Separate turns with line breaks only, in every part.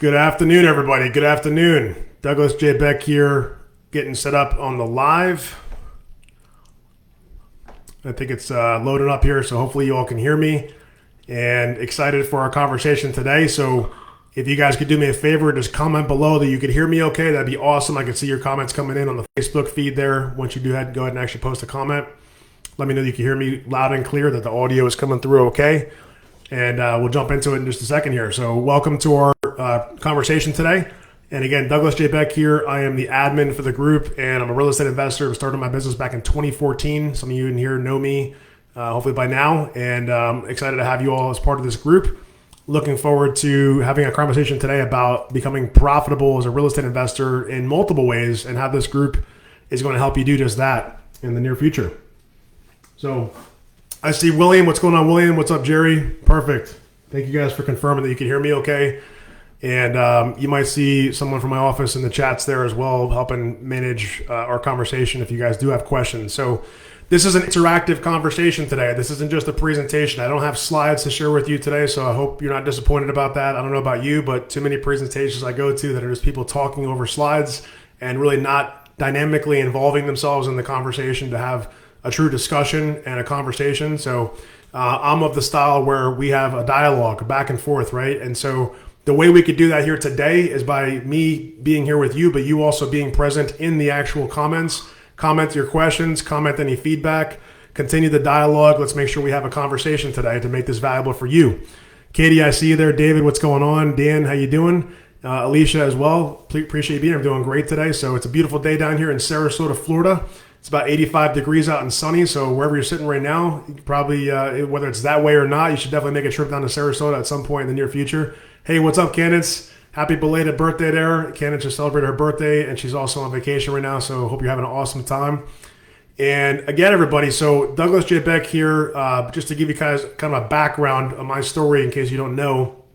Good afternoon, everybody. Good afternoon. Douglas J. Beck here, getting set up on the live. I think it's loaded up here, so hopefully you all can hear me. And excited for our conversation today. So if you guys could do me a favor, just comment below that you could hear me okay. That'd be awesome. I can see your comments coming in on the Facebook feed there. Once you do that, go ahead and actually post a comment. Let me know that you can hear me loud and clear, that the audio is coming through okay. And we'll jump into it in just a second here. So welcome to our conversation today. And again, Douglas J. Beck here. I am the admin for the group, and I'm a real estate investor. I started my business back in 2014. Some of you in here know me, hopefully by now. And excited to have you all as part of this group. Looking forward to having a conversation today about becoming profitable as a real estate investor in multiple ways, and how this group is going to help you do just that in the near future. So I see William. What's going on, William? What's up, Jerry? Perfect. Thank you guys for confirming that you can hear me okay. And you might see someone from my office in the chats there as well, helping manage our conversation if you guys do have questions. So this is an interactive conversation today. This isn't just a presentation. I don't have slides to share with you today, so I hope you're not disappointed about that. I don't know about you, but too many presentations I go to that are just people talking over slides and really not dynamically involving themselves in the conversation to have a true discussion and a conversation. So I'm of the style where we have a dialogue back and forth, right? And so the way we could do that here today is by me being here with you, but you also being present in the actual comments. Comment your questions, comment any feedback, continue the dialogue. Let's make sure we have a conversation today to make this valuable for you. Katie, I see you there. David, what's going on? Dan, how you doing? Alicia as well. Appreciate you being here. I'm doing great today. So it's a beautiful day down here in Sarasota, Florida. It's about 85 degrees out and sunny, so wherever you're sitting right now, you probably, whether it's that way or not, you should definitely make a trip down to Sarasota at some point in the near future. Hey, what's up, Candace? Happy belated birthday there. Candace just celebrated her birthday, and she's also on vacation right now, so hope you're having an awesome time. And again, everybody, so Douglas J. Beck here, just to give you guys kind of a background of my story in case you don't know.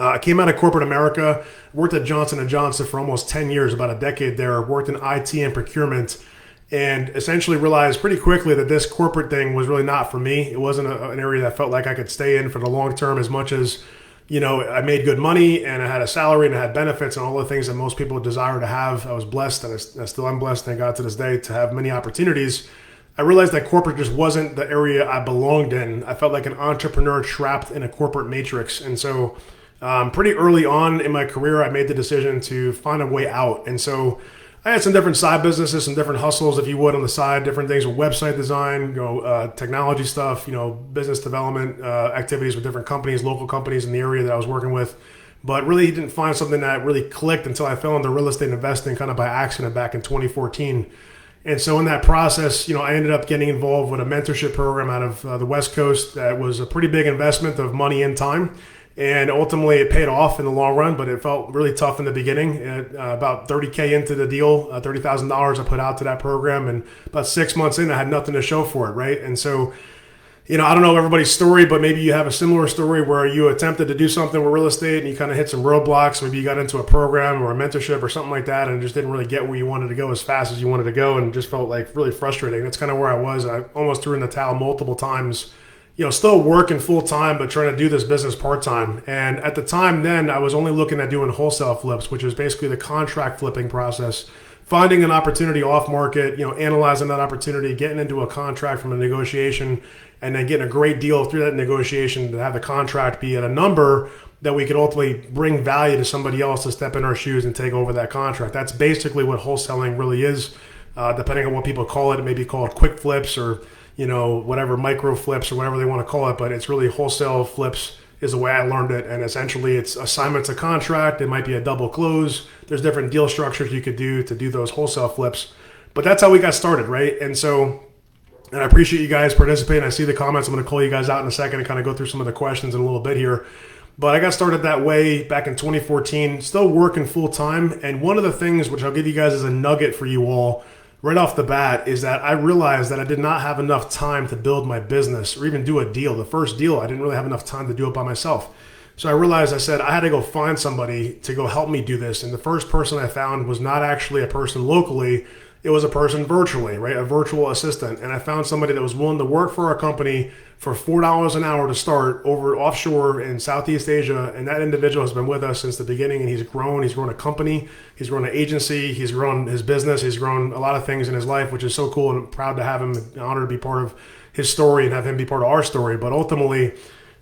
I came out of corporate America, worked at Johnson & Johnson for almost 10 years, about a decade there, worked in IT and procurement, and essentially realized pretty quickly that this corporate thing was really not for me. It wasn't an area that I felt like I could stay in for the long term, as much as, you know, I made good money and I had a salary and I had benefits and all the things that most people desire to have. I was blessed, and I still am blessed, thank God, to this day, to have many opportunities. I realized that corporate just wasn't the area I belonged in. I felt like an entrepreneur trapped in a corporate matrix. And so pretty early on in my career, I made the decision to find a way out. And so I had some different side businesses, some different hustles, if you would, on the side, different things with website design, technology stuff, business development activities with different companies, local companies in the area that I was working with. But really didn't find something that really clicked until I fell into real estate investing kind of by accident back in 2014. And so in that process, I ended up getting involved with a mentorship program out of the West Coast that was a pretty big investment of money and time. And ultimately it paid off in the long run, but it felt really tough in the beginning. About $30K into the deal, $30,000 I put out to that program. And about 6 months in, I had nothing to show for it, right? And so, I don't know everybody's story, but maybe you have a similar story where you attempted to do something with real estate and you kind of hit some roadblocks. Maybe you got into a program or a mentorship or something like that and just didn't really get where you wanted to go as fast as you wanted to go, and just felt like really frustrating. That's kind of where I was. I almost threw in the towel multiple times. Still working full time, but trying to do this business part time. And at the time then, I was only looking at doing wholesale flips, which is basically the contract flipping process. Finding an opportunity off market, analyzing that opportunity, getting into a contract from a negotiation, and then getting a great deal through that negotiation to have the contract be at a number that we could ultimately bring value to somebody else to step in our shoes and take over that contract. That's basically what wholesaling really is. Depending on what people call it, it may be called quick flips or whatever, micro flips or whatever they want to call it, but it's really wholesale flips is the way I learned it. And essentially it's assignment to contract. It might be a double close. There's different deal structures you could do to do those wholesale flips, but that's how we got started, right? And I appreciate you guys participating. I see the comments. I'm going to call you guys out in a second and kind of go through some of the questions in a little bit here. But I got started that way back in 2014, still working full time. And one of the things which I'll give you guys as a nugget for you all right off the bat is that I realized that I did not have enough time to build my business or even do a deal. The first deal, I didn't really have enough time to do it by myself. So I realized, I said, I had to go find somebody to go help me do this. And the first person I found was not actually a person locally. it was a person virtually, right? A virtual assistant. And I found somebody that was willing to work for our company for $4 an hour to start over offshore in Southeast Asia. And that individual has been with us since the beginning, and he's grown. He's grown a company, he's grown an agency, he's grown his business, he's grown a lot of things in his life, which is so cool. And I'm proud to have him, honored to be part of his story and have him be part of our story. But ultimately,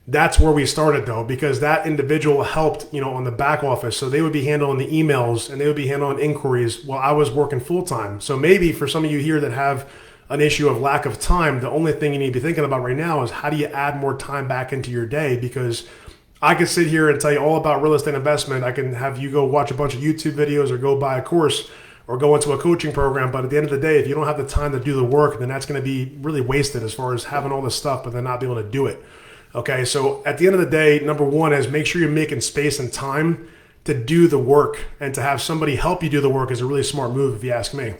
that's where we started though, because that individual helped, on the back office. So they would be handling the emails and they would be handling inquiries while I was working full time. So maybe for some of you here that have an issue of lack of time, the only thing you need to be thinking about right now is how do you add more time back into your day? Because I could sit here and tell you all about real estate investment. I can have you go watch a bunch of YouTube videos or go buy a course or go into a coaching program. But at the end of the day, if you don't have the time to do the work, then that's going to be really wasted as far as having all this stuff, but then not be able to do it. Okay, so at the end of the day, number one is make sure you're making space and time to do the work, and to have somebody help you do the work is a really smart move if you ask me.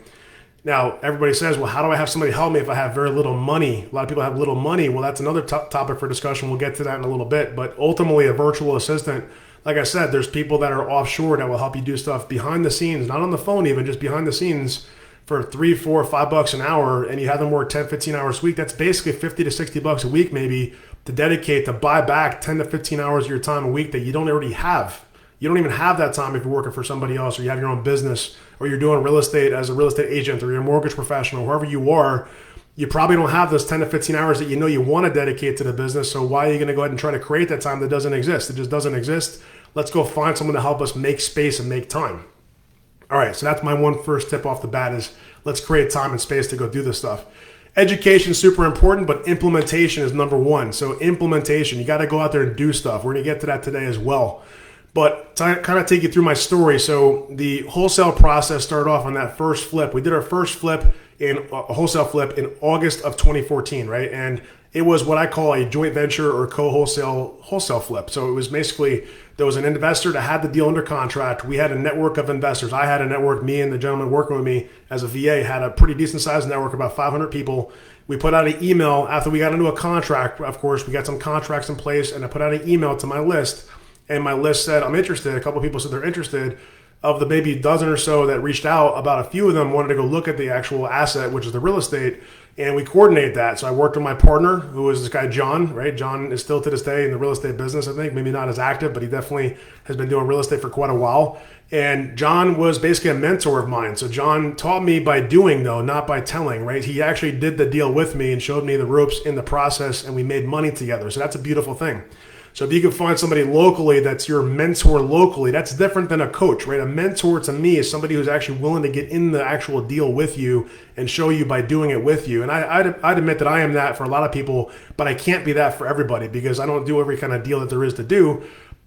Now, everybody says, well, how do I have somebody help me if I have very little money? A lot of people have little money. Well, that's another topic for discussion. We'll get to that in a little bit. But ultimately, a virtual assistant, like I said, there's people that are offshore that will help you do stuff behind the scenes, not on the phone even, just behind the scenes for $3, $4, $5 an hour, and you have them work 10, 15 hours a week. That's basically 50 to 60 bucks a week maybe to dedicate to buy back 10 to 15 hours of your time a week that you don't already have. You don't even have that time if you're working for somebody else, or you have your own business, or you're doing real estate as a real estate agent, or you're a mortgage professional, whoever you are. You probably don't have those 10 to 15 hours that you want to dedicate to the business. So why are you going to go ahead and try to create that time that doesn't exist? It just doesn't exist. Let's go find someone to help us make space and make time. All right, so that's my first tip off the bat is let's create time and space to go do this stuff. Education is super important, but implementation is number one. So implementation, you got to go out there and do stuff. We're going to get to that today as well. But to kind of take you through my story, so the wholesale process started off on that first flip. We did our first flip a wholesale flip in August of 2014, right? And it was what I call a joint venture or wholesale flip. So it was basically, there was an investor that had the deal under contract. We had a network of investors. I had a network, me and the gentleman working with me as a VA had a pretty decent sized network, about 500 people. We put out an email after we got into a contract. Of course, we got some contracts in place, and I put out an email to my list, and my list said, I'm interested. A couple of people said they're interested. Of the maybe dozen or so that reached out, about a few of them wanted to go look at the actual asset, which is the real estate, and we coordinated that. So I worked with my partner, who was this guy, John, right? John is still to this day in the real estate business, I think. Maybe not as active, but he definitely has been doing real estate for quite a while. And John was basically a mentor of mine. So John taught me by doing, though, not by telling, right? He actually did the deal with me and showed me the ropes in the process, and we made money together. So that's a beautiful thing. So if you can find somebody locally that's your mentor locally, that's different than a coach, right? A mentor to me is somebody who's actually willing to get in the actual deal with you and show you by doing it with you. And I'd admit that I am that for a lot of people, but I can't be that for everybody because I don't do every kind of deal that there is to do.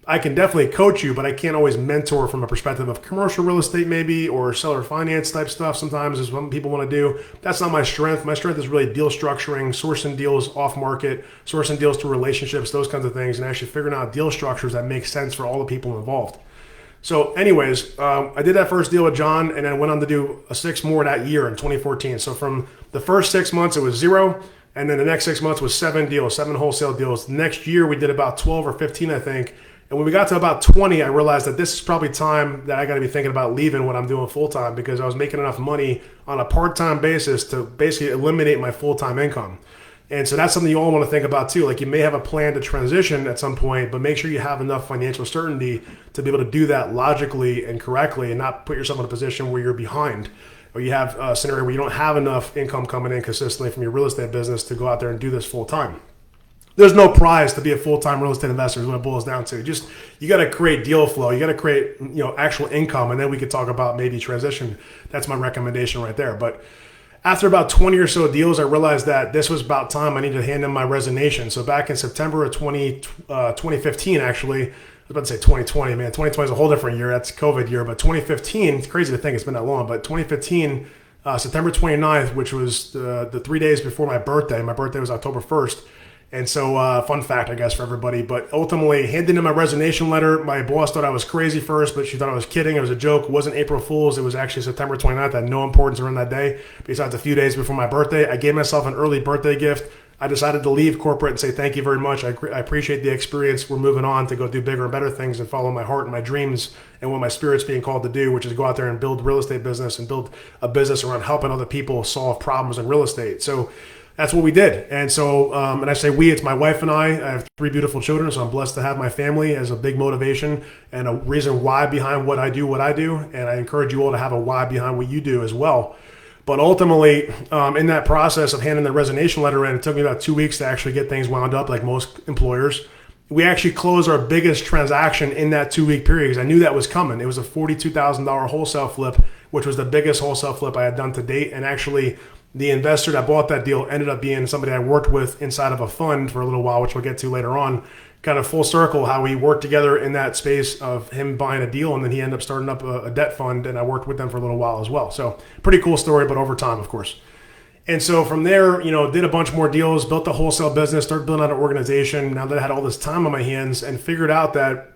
I can definitely coach you, but I can't always mentor from a perspective of commercial real estate maybe, or seller finance type stuff sometimes is what people want to do. That's not my strength. My strength is really deal structuring, sourcing deals off market, sourcing deals through relationships, those kinds of things, and actually figuring out deal structures that make sense for all the people involved. So anyways, I did that first deal with John, and then went on to do 6 more that year in 2014. So from the first 6 months, it was 0. And then the next 6 months was 7 deals, 7 wholesale deals. Next year, we did about 12 or 15, I think. And when we got to about 20, I realized that this is probably time that I got to be thinking about leaving what I'm doing full-time, because I was making enough money on a part-time basis to basically eliminate my full-time income. And so that's something you all want to think about too. Like, you may have a plan to transition at some point, but make sure you have enough financial certainty to be able to do that logically and correctly, and not put yourself in a position where you're behind, or you have a scenario where you don't have enough income coming in consistently from your real estate business to go out there and do this full-time. There's no prize to be a full-time real estate investor is what it boils down to. Just, you got to create deal flow. You got to create, actual income, and then we could talk about maybe transition. That's my recommendation right there. But after about 20 or so deals, I realized that this was about time I needed to hand in my resignation. So back in September of 2015, actually, I was about to say 2020, man. 2020 is a whole different year. That's COVID year. But 2015, it's crazy to think it's been that long. But 2015, September 29th, which was the 3 days before my birthday. My birthday was October 1st. And so, fun fact, I guess, for everybody, but ultimately handed in my resignation letter. My boss thought I was crazy first, but she thought I was kidding. It was a joke. It wasn't April Fool's. It was actually September 29th. I had no importance around that day, besides a few days before my birthday. I gave myself an early birthday gift. I decided to leave corporate and say thank you very much. I appreciate the experience. We're moving on to go do bigger and better things and follow my heart and my dreams and what my spirit's being called to do, which is go out there and build real estate business and build a business around helping other people solve problems in real estate. So that's what we did. And so, and I say we, it's my wife and I have 3 beautiful children. So I'm blessed to have my family as a big motivation and a reason why behind what I do. And I encourage you all to have a why behind what you do as well. But ultimately, in that process of handing the resignation letter in, it took me about 2 weeks to actually get things wound up, like most employers. We actually closed our biggest transaction in that 2-week period because I knew that was coming. It was a $42,000 wholesale flip, which was the biggest wholesale flip I had done to date. And actually, the investor that bought that deal ended up being somebody I worked with inside of a fund for a little while, which we'll get to later on. Kind of full circle how we worked together in that space of him buying a deal, and then he ended up starting up a debt fund, and I worked with them for a little while as well. So pretty cool story, but over time, of course. And so from there, did a bunch more deals, built the wholesale business, started building out an organization. Now that I had all this time on my hands and figured out that,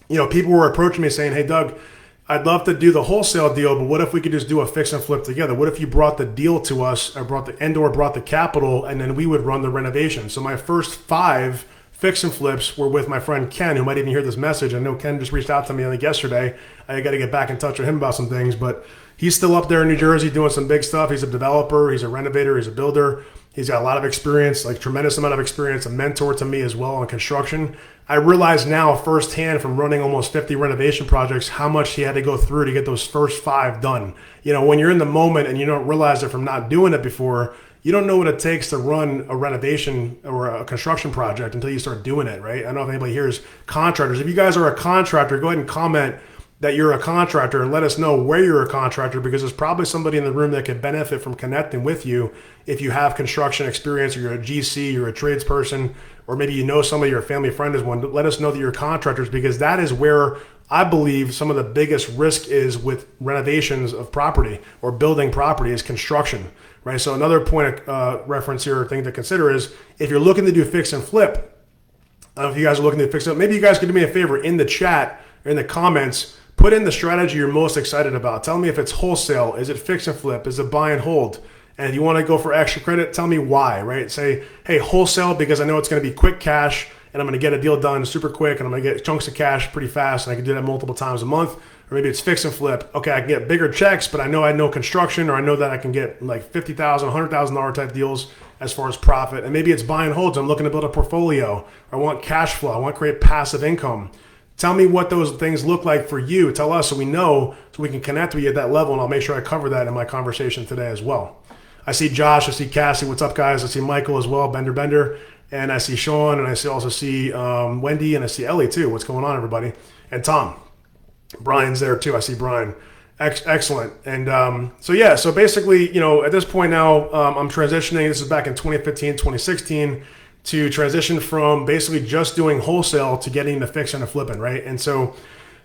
people were approaching me saying, hey, Doug, I'd love to do the wholesale deal, but what if we could just do a fix and flip together? What if you brought the deal to us, or brought the capital, and then we would run the renovation? So my first 5 fix and flips were with my friend Ken, who might even hear this message. I know Ken just reached out to me, I think, yesterday. I got to get back in touch with him about some things, but he's still up there in New Jersey doing some big stuff. He's a developer, he's a renovator, he's a builder. He's got a lot of experience, like tremendous amount of experience, a mentor to me as well on construction. I realize now firsthand from running almost 50 renovation projects how much he had to go through to get those first 5 done. When you're in the moment and you don't realize it from not doing it before, you don't know what it takes to run a renovation or a construction project until you start doing it, right? I don't know if anybody here is contractors. If you guys are a contractor, go ahead and comment that you're a contractor and let us know where you're a contractor, because there's probably somebody in the room that could benefit from connecting with you if you have construction experience, or you're a GC, you're a tradesperson, or maybe somebody, your family friend is one. Let us know that you're contractors, because that is where I believe some of the biggest risk is with renovations of property or building property is construction, right? So another point of reference here, or thing to consider is if you're looking to do fix and flip, if you guys are looking to fix it, maybe you guys could do me a favor in the chat or in the comments, put in the strategy you're most excited about. Tell me if it's wholesale, is it fix and flip, is it buy and hold? And if you want to go for extra credit, tell me why, right? Say, hey, wholesale, because I know it's going to be quick cash and I'm going to get a deal done super quick and I'm going to get chunks of cash pretty fast and I can do that multiple times a month. Or maybe it's fix and flip. Okay, I can get bigger checks, but I know construction, or I know that I can get like $50,000, $100,000 type deals as far as profit. And maybe it's buy and holds. I'm looking to build a portfolio. I want cash flow. I want to create passive income. Tell me what those things look like for you. Tell us so we know, so we can connect with you at that level, and I'll make sure I cover that in my conversation today as well. I see Josh, I see Cassie. What's up, guys? I see Michael as well, Bender, and I see Sean, and I also see Wendy, and I see Ellie too. What's going on, everybody? And Tom. Brian's there too. I see Brian. Excellent. And so basically, at this point now, I'm transitioning. This is back in 2015, 2016. To transition from basically just doing wholesale to getting the fixing and flipping, right? And so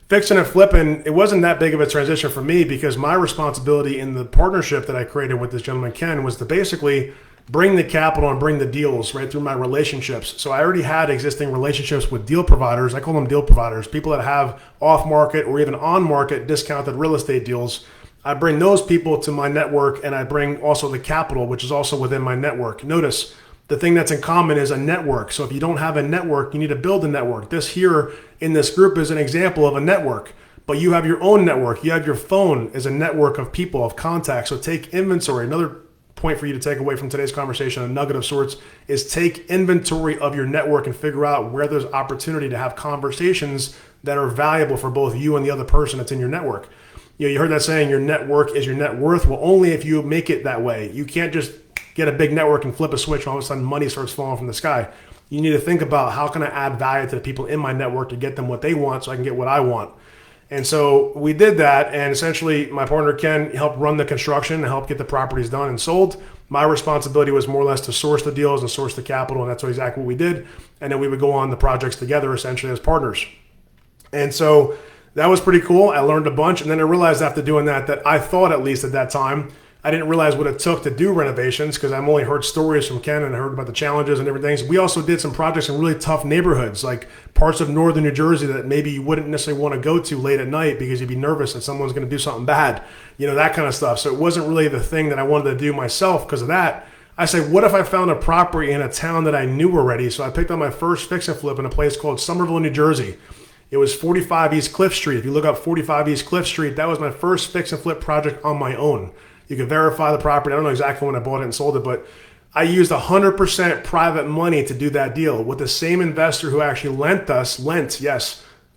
fixing and flipping, it wasn't that big of a transition for me, because my responsibility in the partnership that I created with this gentleman, Ken, was to basically bring the capital and bring the deals right through my relationships. So I already had existing relationships with deal providers. I call them deal providers, people that have off-market or even on-market discounted real estate deals. I bring those people to my network, and I bring also the capital, which is also within my network. Notice, the thing that's in common is a network. So if you don't have a network, you need to build a network. This here in this group is an example of a network, but you have your own network. You have your phone as a network of people, of contacts. So take inventory. Another point for you to take away from today's conversation, a nugget of sorts, is take inventory of your network and figure out where there's opportunity to have conversations that are valuable for both you and the other person that's in your network. You heard that saying, your network is your net worth. Well, only if you make it that way. You can't just get a big network and flip a switch and all of a sudden money starts falling from the sky. You need to think about, how can I add value to the people in my network to get them what they want so I can get what I want? And so we did that, and essentially my partner Ken helped run the construction and help get the properties done and sold. My responsibility was more or less to source the deals and source the capital, and that's exactly what we did. And then we would go on the projects together essentially as partners. And so that was pretty cool. I learned a bunch, and then I realized after doing that I thought, at least at that time, I didn't realize what it took to do renovations, because I've only heard stories from Ken and I heard about the challenges and different things. We also did some projects in really tough neighborhoods, like parts of northern New Jersey that maybe you wouldn't necessarily want to go to late at night because you'd be nervous that someone's going to do something bad, that kind of stuff. So it wasn't really the thing that I wanted to do myself. Because of that, I said, what if I found a property in a town that I knew already? So I picked up my first fix and flip in a place called Somerville, New Jersey. It was 45 East Cliff Street. If you look up 45 East Cliff Street, that was my first fix and flip project on my own. You can verify the property. I don't know exactly when I bought it and sold it, but I used 100% private money to do that deal with the same investor who actually lent,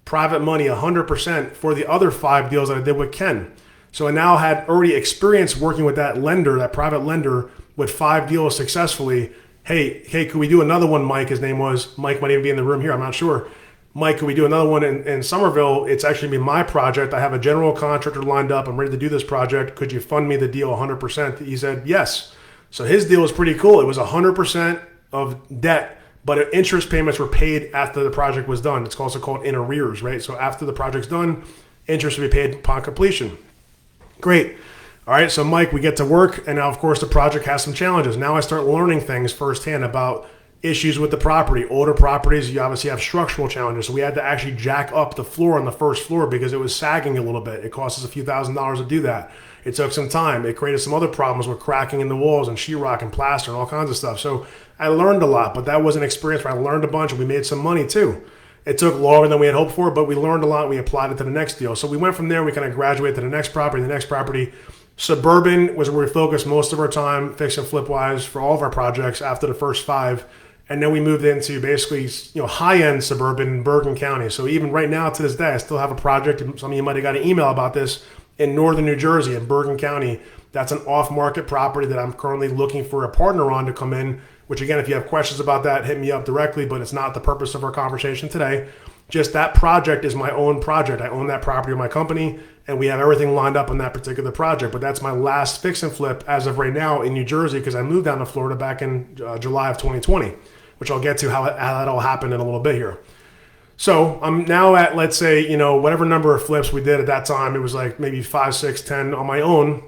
private money 100% for the other 5 deals that I did with Ken. So I now had already experience working with that lender, that private lender, with 5 deals successfully. Hey, could we do another one, Mike? His name was Mike, might even be in the room here, I'm not sure. Mike, could we do another one in Somerville? It's actually be my project. I have a general contractor lined up. I'm ready to do this project. Could you fund me the deal 100%? He said yes. So his deal was pretty cool. It was 100% of debt, but interest payments were paid after the project was done. It's also called in arrears, right? So after the project's done, interest will be paid upon completion. Great. All right, so Mike, we get to work, and now, of course, the project has some challenges. Now I start learning things firsthand about issues with the property. Older properties, you obviously have structural challenges, so we had to actually jack up the floor on the first floor because it was sagging a little bit. It cost us a few $1,000s to do that. It took some time. It created some other problems with cracking in the walls and sheetrock and plaster and all kinds of stuff. So I learned a lot, but that was an experience where I learned a bunch, and we made some money too. It took longer than we had hoped for, but we learned a lot, and we applied it to the next deal. So we went from there, we kind of graduated to the next property. Suburban was where we focused most of our time, fix and flip wise, for all of our projects after the first 5. And then we moved into basically, high-end suburban in Bergen County. So even right now to this day, I still have a project. Some of you might have got an email about this in northern New Jersey, in Bergen County. That's an off-market property that I'm currently looking for a partner on to come in, which again, if you have questions about that, hit me up directly, but it's not the purpose of our conversation today. Just that project is my own project. I own that property with my company, and we have everything lined up on that particular project. But that's my last fix and flip as of right now in New Jersey, because I moved down to Florida back in July of 2020, which I'll get to how that all happened in a little bit here. So I'm now at, let's say, whatever number of flips we did at that time. It was like maybe 5, 6, 10 on my own.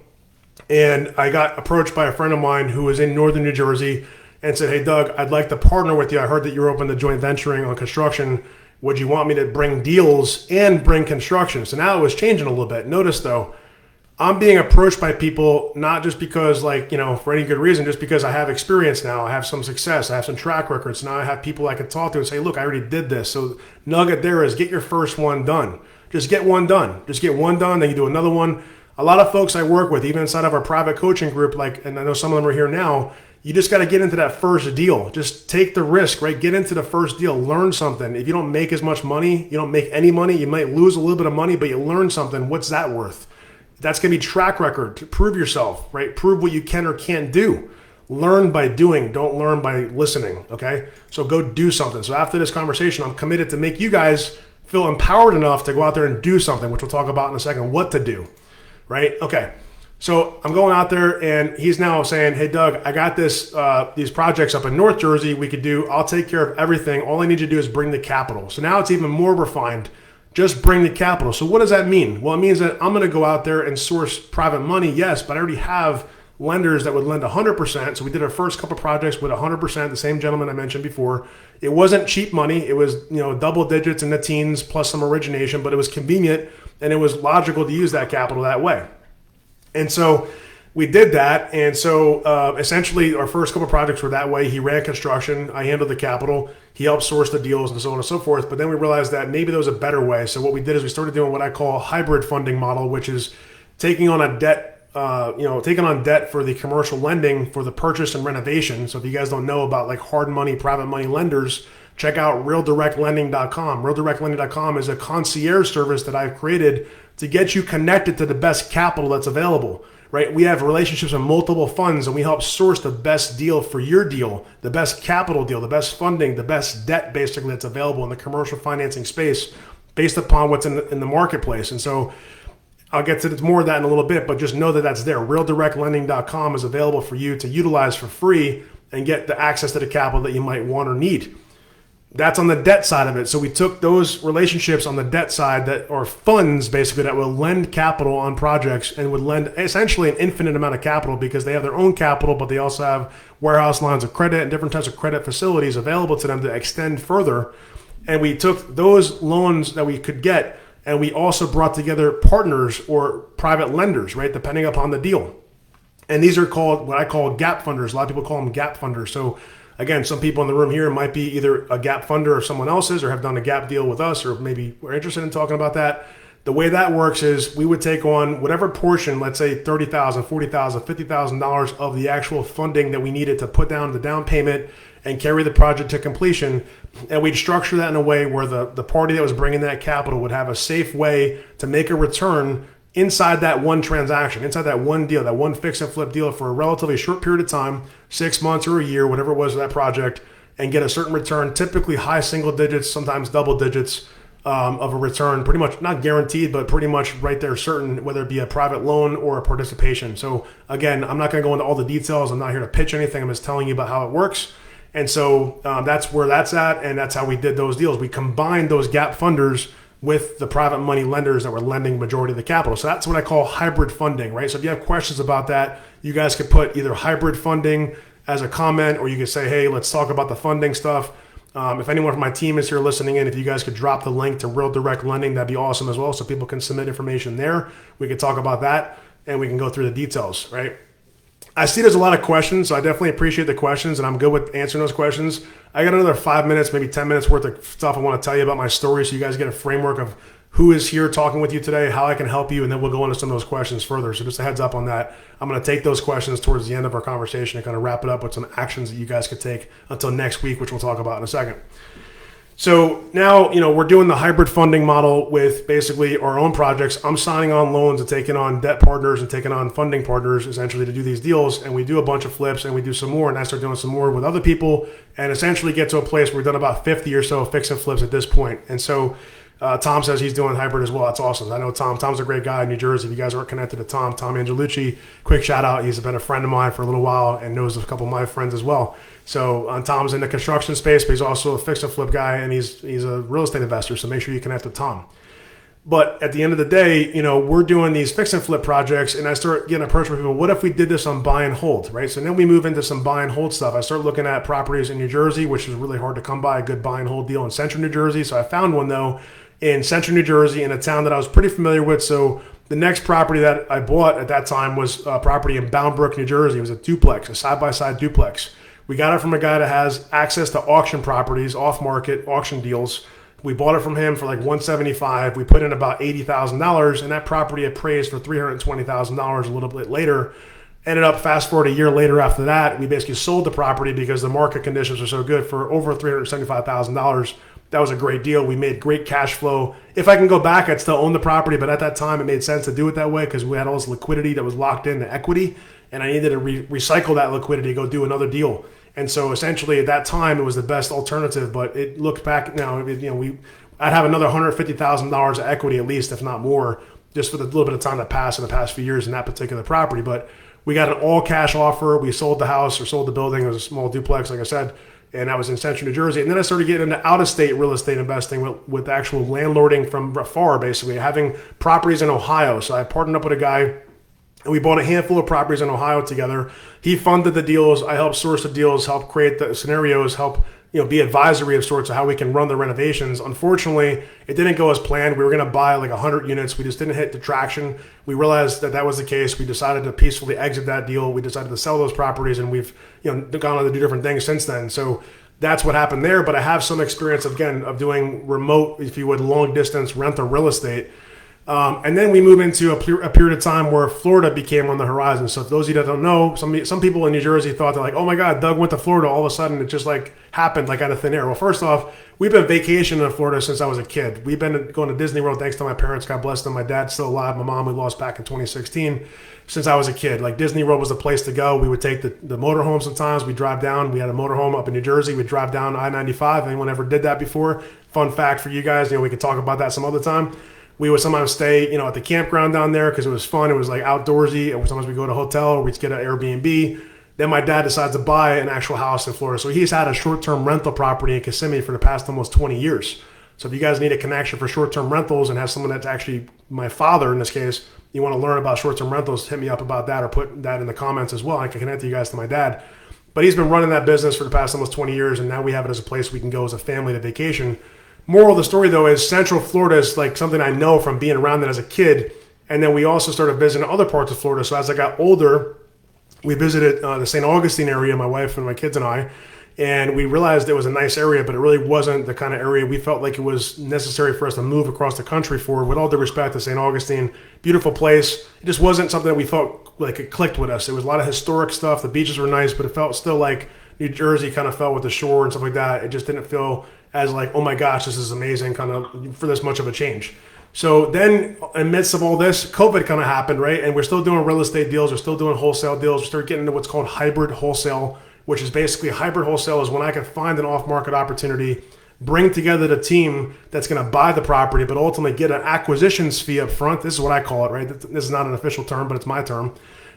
And I got approached by a friend of mine who was in northern New Jersey and said, hey, Doug, I'd like to partner with you. I heard that you're open to joint venturing on construction. Would you want me to bring deals and bring construction? So now it was changing a little bit. Notice, though, I'm being approached by people not just because, for any good reason, just because I have experience now. I have some success. I have some track records. Now I have people I can talk to and say, look, I already did this. So nugget there is get your first one done. Just get one done. Just get one done, then you do another one. A lot of folks I work with, even inside of our private coaching group, and I know some of them are here now, you just got to get into that first deal. Just take the risk, right? Get into the first deal. Learn something. If you don't make as much money, you don't make any money, you might lose a little bit of money, but you learn something. What's that worth? That's going to be track record to prove yourself, right? Prove what you can or can't do. Learn by doing. Don't learn by listening, okay? So go do something. So after this conversation, I'm committed to make you guys feel empowered enough to go out there and do something, which we'll talk about in a second, what to do, right? Okay. So I'm going out there, and he's now saying, hey, Doug, I got these projects up in North Jersey we could do. I'll take care of everything. All I need you to do is bring the capital. So now it's even more refined. Just bring the capital. So what does that mean? Well, it means that I'm going to go out there and source private money, yes, but I already have lenders that would lend 100%. So we did our first couple projects with 100%, the same gentleman I mentioned before. It wasn't cheap money. It was double digits in the teens plus some origination, but it was convenient, and it was logical to use that capital that way. And so we did that. And so essentially our first couple of projects were that way. He ran construction. I handled the capital. He helped source the deals and so on and so forth. But then we realized that maybe there was a better way. So what we did is we started doing what I call a hybrid funding model, which is taking on a debt, taking on debt for the commercial lending for the purchase and renovation. So if you guys don't know about like hard money, private money lenders, check out realdirectlending.com. Realdirectlending.com is a concierge service that I've created to get you connected to the best capital that's available, right? We have relationships with multiple funds, and we help source the best deal for your deal, the best capital deal, the best funding, the best debt basically that's available in the commercial financing space based upon what's in the marketplace. And so I'll get to more of that in a little bit, but just know that that's there. Realdirectlending.com is available for you to utilize for free and get the access to the capital that you might want or need. That's on the debt side of it. So we took those relationships on the debt side that are funds basically that will lend capital on projects and would lend essentially an infinite amount of capital because they have their own capital, but they also have warehouse lines of credit and different types of credit facilities available to them to extend further. And we took those loans that we could get, and we also brought together partners or private lenders, right, depending upon the deal. And these are called what I call gap funders. A lot of people call them gap funders. So again, some people in the room here might be either a gap funder of someone else's or have done a gap deal with us, or maybe we're interested in talking about that. The way that works is we would take on whatever portion, let's say $30,000, $40,000, $50,000 of the actual funding that we needed to put down the down payment and carry the project to completion. And we'd structure that in a way where the party that was bringing that capital would have a safe way to make a return inside that one transaction, inside that one deal, that one fix and flip deal for a relatively short period of time, 6 months or a year, whatever it was for that project, and get a certain return, typically high single digits, sometimes double digits of a return, pretty much not guaranteed, but pretty much right there certain, whether it be a private loan or a participation. So again, I'm not going to go into all the details. I'm not here to pitch anything. I'm just telling you about how it works. And so that's where that's at, and that's how we did those deals. We combined those gap funders with the private money lenders that were lending majority of the capital. So that's what I call hybrid funding, right? So if you have questions about that, you guys could put either hybrid funding as a comment, or you could say, hey, let's talk about the funding stuff. If anyone from my team is here listening in, if you guys could drop the link to Real Direct Lending, that'd be awesome as well, so people can submit information there. We could talk about that, and we can go through the details, right? I see there's a lot of questions, so I definitely appreciate the questions, and I'm good with answering those questions. I got another 5 minutes, maybe 10 minutes worth of stuff I want to tell you about my story, so you guys get a framework of who is here talking with you today, how I can help you, and then we'll go into some of those questions further. So just a heads up on that. I'm going to take those questions towards the end of our conversation and kind of wrap it up with some actions that you guys could take until next week, which we'll talk about in a second. So now, we're doing the hybrid funding model with basically our own projects. I'm signing on loans and taking on debt partners and taking on funding partners essentially to do these deals. And we do a bunch of flips and we do some more. And I start doing some more with other people and essentially get to a place where we've done about 50 or so fix and flips at this point. And so Tom says he's doing hybrid as well. That's awesome. I know Tom. Tom's a great guy in New Jersey. If you guys aren't connected to Tom Angelucci, quick shout out. He's been a friend of mine for a little while and knows a couple of my friends as well. So Tom's in the construction space, but he's also a fix and flip guy, and he's a real estate investor. So make sure you connect with Tom. But at the end of the day, we're doing these fix and flip projects, and I start getting approached by people. What if we did this on buy and hold, right? So then we move into some buy and hold stuff. I start looking at properties in New Jersey, which is really hard to come by a good buy and hold deal in Central New Jersey. So I found one though in Central New Jersey in a town that I was pretty familiar with. So the next property that I bought at that time was a property in Bound Brook, New Jersey. It was a duplex, a side-by-side duplex. We got it from a guy that has access to auction properties, off-market auction deals. We bought it from him for like $175. We put in about $80,000, and that property appraised for $320,000 a little bit later. Ended up, fast forward a year later after that, we basically sold the property because the market conditions were so good for over $375,000. That was a great deal. We made great cash flow. If I can go back, I'd still own the property, but at that time it made sense to do it that way because we had all this liquidity that was locked into equity, and I needed to recycle that liquidity to go do another deal. And so essentially at that time it was the best alternative, but it looked back now, I'd have another $150,000 of equity at least, if not more, just for the little bit of time that passed in the past few years in that particular property. But we got an all cash offer. We sold the house or sold the building. It was a small duplex, like I said, and I was in Central New Jersey. And then I started getting into out-of-state real estate investing with actual landlording from afar, basically, having properties in Ohio. So I partnered up with a guy, and we bought a handful of properties in Ohio together. He funded the deals. I helped source the deals, help create the scenarios, help be advisory of sorts of how we can run the renovations. Unfortunately, it didn't go as planned. We were going to buy like 100 units. We just didn't hit the traction. We realized that was the case. We decided to peacefully exit that deal. We decided to sell those properties, and we've gone on to do different things since then. So that's what happened there. But I have some experience, again, of doing remote, if you would, long distance rental real estate. And then we move into a period of time where Florida became on the horizon. So if those of you that don't know, some people in New Jersey thought, they're like, oh my God, Doug went to Florida. All of a sudden it just like happened like out of thin air. Well, first off, we've been vacationing in Florida since I was a kid. We've been going to Disney World thanks to my parents. God bless them. My dad's still alive. My mom we lost back in 2016. Since I was a kid, like Disney World was the place to go. We would take the motorhome sometimes. We'd drive down. We had a motorhome up in New Jersey. We'd drive down I-95. Anyone ever did that before? Fun fact for you guys. We could talk about that some other time. We would sometimes stay, at the campground down there because it was fun. It was like outdoorsy. And sometimes we go to a hotel or we'd get an Airbnb. Then my dad decides to buy an actual house in Florida. So he's had a short-term rental property in Kissimmee for the past almost 20 years. So if you guys need a connection for short-term rentals and have someone that's actually my father in this case, you want to learn about short-term rentals, hit me up about that or put that in the comments as well. I can connect you guys to my dad. But he's been running that business for the past almost 20 years, and now we have it as a place we can go as a family to vacation. Moral of the story, though, is Central Florida is like something I know from being around it as a kid. And then we also started visiting other parts of Florida. So as I got older, we visited the St. Augustine area, my wife and my kids and I, and we realized it was a nice area, but it really wasn't the kind of area we felt like it was necessary for us to move across the country for. With all due respect to St. Augustine, beautiful place. It just wasn't something that we felt like it clicked with us. It was a lot of historic stuff. The beaches were nice, but it felt still like New Jersey kind of felt with the shore and stuff like that. It just didn't feel as like, oh my gosh, this is amazing kind of for this much of a change. So then, in the midst of all this, COVID kind of happened, right? And we're still doing real estate deals. We're still doing wholesale deals. We start getting into what's called hybrid wholesale, which is basically hybrid wholesale is when I can find an off-market opportunity, bring together the team that's going to buy the property, but ultimately get an acquisitions fee up front. This is what I call it, right? This is not an official term, but it's my term.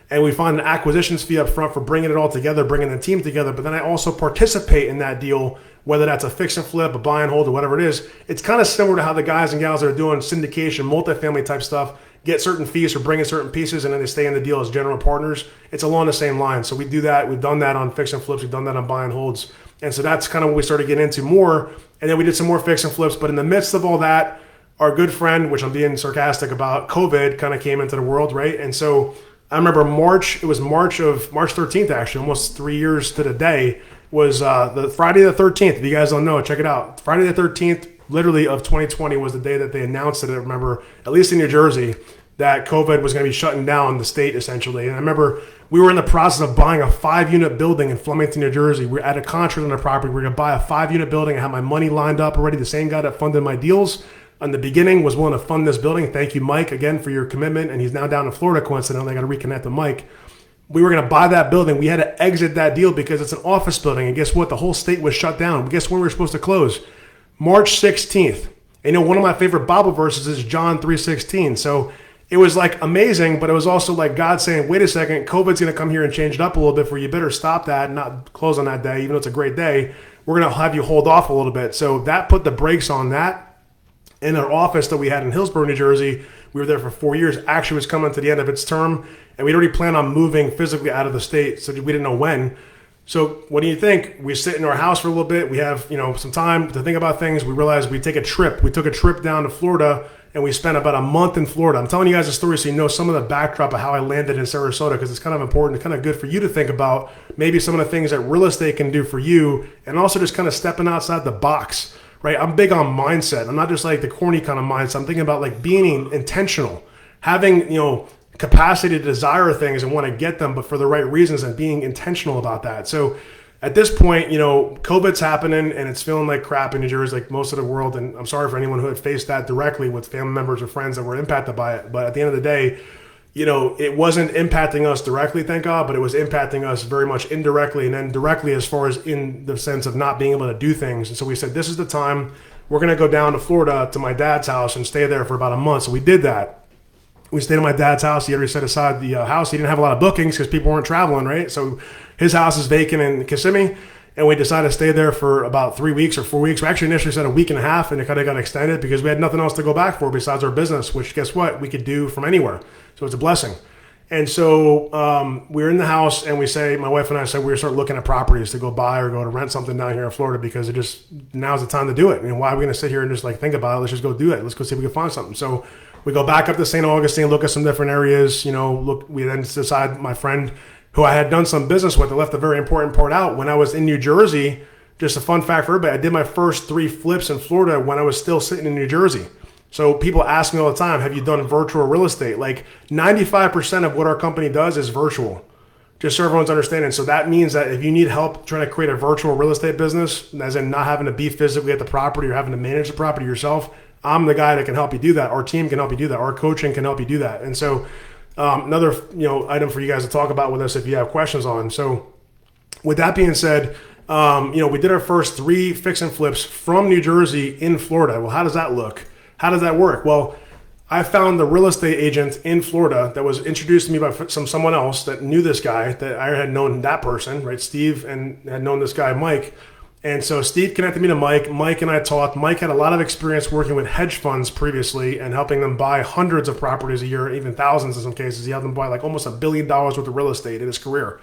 And we find an acquisitions fee up front for bringing it all together, bringing the team together. But then I also participate in that deal, whether that's a fix and flip, a buy and hold, or whatever it is. It's kind of similar to how the guys and gals that are doing syndication, multifamily type stuff, get certain fees for bringing certain pieces, and then they stay in the deal as general partners. It's along the same line. So we do that. We've done that on fix and flips. We've done that on buy and holds. And so that's kind of what we started getting into more. And then we did some more fix and flips. But in the midst of all that, our good friend, which I'm being sarcastic about, COVID kind of came into the world, right? And so I remember March 13th, actually, almost 3 years to the day, was the Friday the 13th. If you guys don't know, check it out. Friday the 13th, literally, of 2020 was the day that they announced it. I remember, at least in New Jersey, that COVID was going to be shutting down the state, essentially. And I remember we were in the process of buying a 5-unit building in Flemington, New Jersey. We were at a contract on the property. We were going to buy a 5-unit building. I had my money lined up already. The same guy that funded my deals in the beginning was willing to fund this building. Thank you, Mike, again, for your commitment. And he's now down in Florida, coincidentally. I got to reconnect with Mike. We were going to buy that building. We had to exit that deal because it's an office building. And guess what? The whole state was shut down. Guess when we were supposed to close? March 16th. And one of my favorite Bible verses is John 3:16. So it was like amazing, but it was also like God saying, wait a second, COVID's going to come here and change it up a little bit for you. You better stop that and not close on that day, even though it's a great day. We're going to have you hold off a little bit. So that put the brakes on that. In our office that we had in Hillsborough, New Jersey, we were there for 4 years, actually was coming to the end of its term, and we'd already planned on moving physically out of the state, so we didn't know when. So what do you think? We sit in our house for a little bit. We have some time to think about things. We realized we'd take a trip. We took a trip down to Florida, and we spent about a month in Florida. I'm telling you guys a story so you know some of the backdrop of how I landed in Sarasota, because it's kind of important. It's kind of good for you to think about maybe some of the things that real estate can do for you, and also just kind of stepping outside the box. Right, I'm big on mindset. I'm not just like the corny kind of mindset. I'm thinking about like being intentional, having capacity to desire things and want to get them, but for the right reasons, and being intentional about that. So at this point, COVID's happening and it's feeling like crap in New Jersey, like most of the world. And I'm sorry for anyone who had faced that directly with family members or friends that were impacted by it. But at the end of the day, it wasn't impacting us directly, thank God, but it was impacting us very much indirectly and then directly as far as in the sense of not being able to do things. And so we said, this is the time. We're going to go down to Florida to my dad's house and stay there for about a month. So we did that. We stayed at my dad's house. He already set aside the house. He didn't have a lot of bookings because people weren't traveling, right? So his house is vacant in Kissimmee. And we decided to stay there for about 3 weeks or 4 weeks. We actually initially said a week and a half, and it kind of got extended because we had nothing else to go back for besides our business, which guess what? We could do from anywhere. So it's a blessing. And so we were in the house, and my wife and I said we were start looking at properties to go buy or go to rent something down here in Florida because now's the time to do it. Why are we going to sit here and just like think about it? Let's just go do it. Let's go see if we can find something. So we go back up to St. Augustine, look at some different areas. We then decide my friend who I had done some business with, I left a very important part out. When I was in New Jersey, just a fun fact for everybody, I did my first 3 flips in Florida when I was still sitting in New Jersey. So people ask me all the time, have you done virtual real estate? Like 95% of what our company does is virtual, just so everyone's understanding. So that means that if you need help trying to create a virtual real estate business, as in not having to be physically at the property or having to manage the property yourself, I'm the guy that can help you do that. Our team can help you do that. Our coaching can help you do that. And so another item for you guys to talk about with us if you have questions on. So with that being said, we did our first 3 fix and flips from New Jersey in Florida. Well, how does that look? How does that work? Well, I found the real estate agent in Florida that was introduced to me by someone else that knew this guy, that I had known that person, right? Steve, and had known this guy, Mike. And so Steve connected me to Mike. Mike and I talked. Mike had a lot of experience working with hedge funds previously and helping them buy hundreds of properties a year, even thousands in some cases. He helped them buy like almost $1 billion worth of real estate in his career.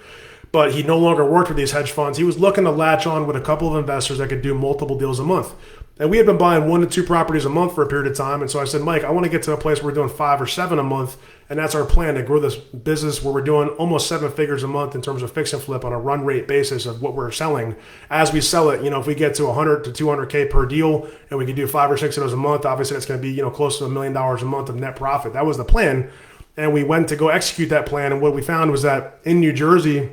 But he no longer worked with these hedge funds. He was looking to latch on with a couple of investors that could do multiple deals a month. And we had been buying 1 to 2 properties a month for a period of time. And so I said, Mike, I want to get to a place where we're doing 5 or 7 a month. And that's our plan, to grow this business where we're doing almost 7 figures a month in terms of fix and flip on a run rate basis of what we're selling. As we sell it, if we get to 100 to 200K per deal and we can do 5 or 6 of those a month, obviously that's going to be, close to $1 million a month of net profit. That was the plan. And we went to go execute that plan. And what we found was that in New Jersey,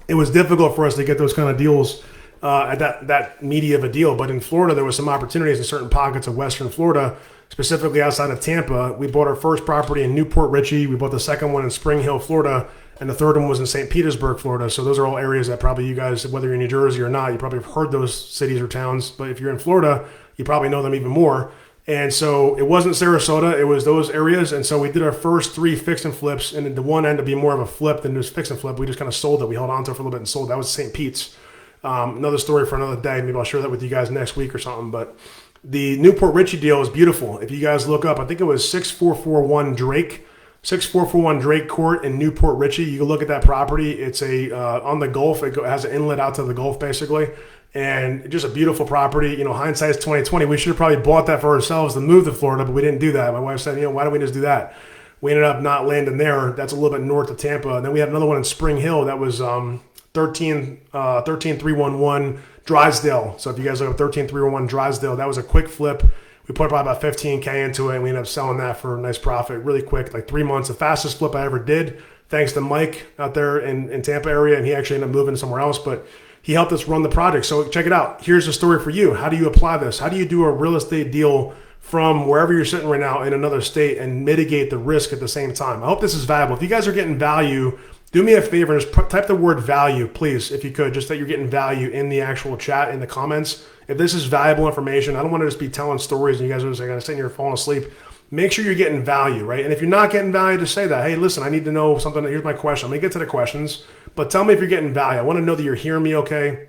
it was difficult for us to get those kind of deals at that meaty of a deal. But in Florida, there was some opportunities in certain pockets of Western Florida, specifically outside of Tampa. We bought our first property in Newport Richey. We bought the second one in Spring Hill, Florida. And the third one was in St. Petersburg, Florida. So those are all areas that probably you guys, whether you're in New Jersey or not, you probably have heard those cities or towns. But if you're in Florida, you probably know them even more. And so it wasn't Sarasota, it was those areas. And so we did our first 3 fix and flips, and the one ended up being more of a flip than just fix and flip. We just kind of sold it. We held on to it for a little bit and sold. That was St. Pete's. Another story for another day. Maybe I'll share that with you guys next week or something. But the Newport Richey deal is beautiful. If you guys look up, I think it was 6441 Drake Court in Newport Richey. You can look at that property. It's on the Gulf. It has an inlet out to the Gulf, basically. And just a beautiful property. Hindsight's 2020. We should have probably bought that for ourselves to move to Florida, but we didn't do that. My wife said, why don't we just do that? We ended up not landing there. That's a little bit north of Tampa. And then we had another one in Spring Hill that was 13311 Drysdale. So if you guys look up 13311 Drysdale, that was a quick flip. We put probably about 15K into it, and we ended up selling that for a nice profit really quick, like 3 months. The fastest flip I ever did, thanks to Mike out there in Tampa area, and he actually ended up moving somewhere else, but he helped us run the project. So check it out. Here's a story for you. How do you apply this? How do you do a real estate deal from wherever you're sitting right now in another state and mitigate the risk at the same time? I hope this is valuable. If you guys are getting value, do me a favor, just type the word value, please, if you could, just that you're getting value in the actual chat, in the comments. If this is valuable information, I don't want to just be telling stories and you guys are just like sitting here falling asleep. Make sure you're getting value, right? And if you're not getting value, just say that. Hey, listen, I need to know something. Here's my question. Let me get to the questions, but tell me if you're getting value. I want to know that you're hearing me okay,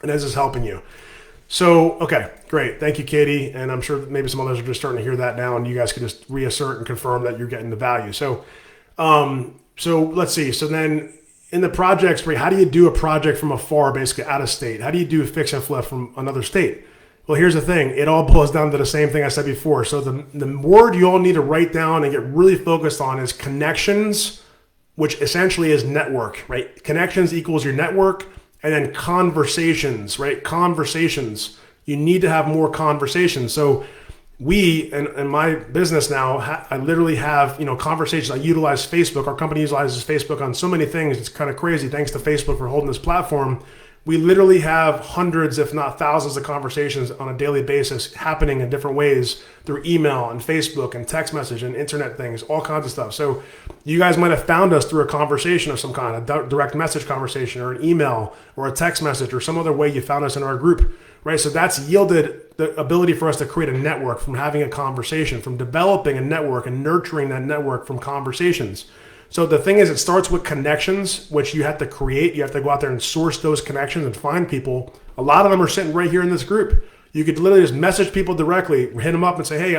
and this is helping you. So, okay, great. Thank you, Katie. And I'm sure maybe some others are just starting to hear that now, and you guys can just reassert and confirm that you're getting the value. So let's see. So then in the projects, how do you do a project from afar, basically out of state? How do you do fix and flip from another state? Well, here's the thing. It all boils down to the same thing I said before. So the word you all need to write down and get really focused on is connections, which essentially is network, right? Connections equals your network, and then conversations, right? Conversations. You need to have more conversations. So we, in my business now, I literally have, conversations. I utilize Facebook. Our company utilizes Facebook on so many things. It's kind of crazy. Thanks to Facebook for holding this platform. We literally have hundreds, if not thousands, of conversations on a daily basis happening in different ways through email and Facebook and text message and internet things, all kinds of stuff. So you guys might have found us through a conversation of some kind, a direct message conversation or an email or a text message or some other way you found us in our group, right? So that's yielded the ability for us to create a network from having a conversation, from developing a network and nurturing that network from conversations. So the thing is, it starts with connections, which you have to create. You have to go out there and source those connections and find people. A lot of them are sitting right here in this group. You could literally just message people directly, hit them up and say, hey,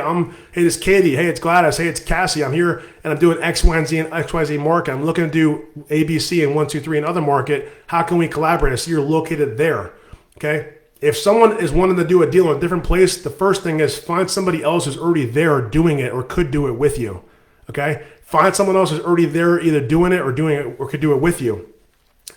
this is Katie. Hey, it's Gladys. Hey, it's Cassie. I'm here and I'm doing X, Y, and Z and XYZ market. I'm looking to do ABC and 1, 2, 3 and other market. How can we collaborate? I see you're located there. Okay. If someone is wanting to do a deal in a different place, the first thing is find somebody else who's already there doing it or could do it with you. Okay. Find someone else who's already there either doing it or could do it with you.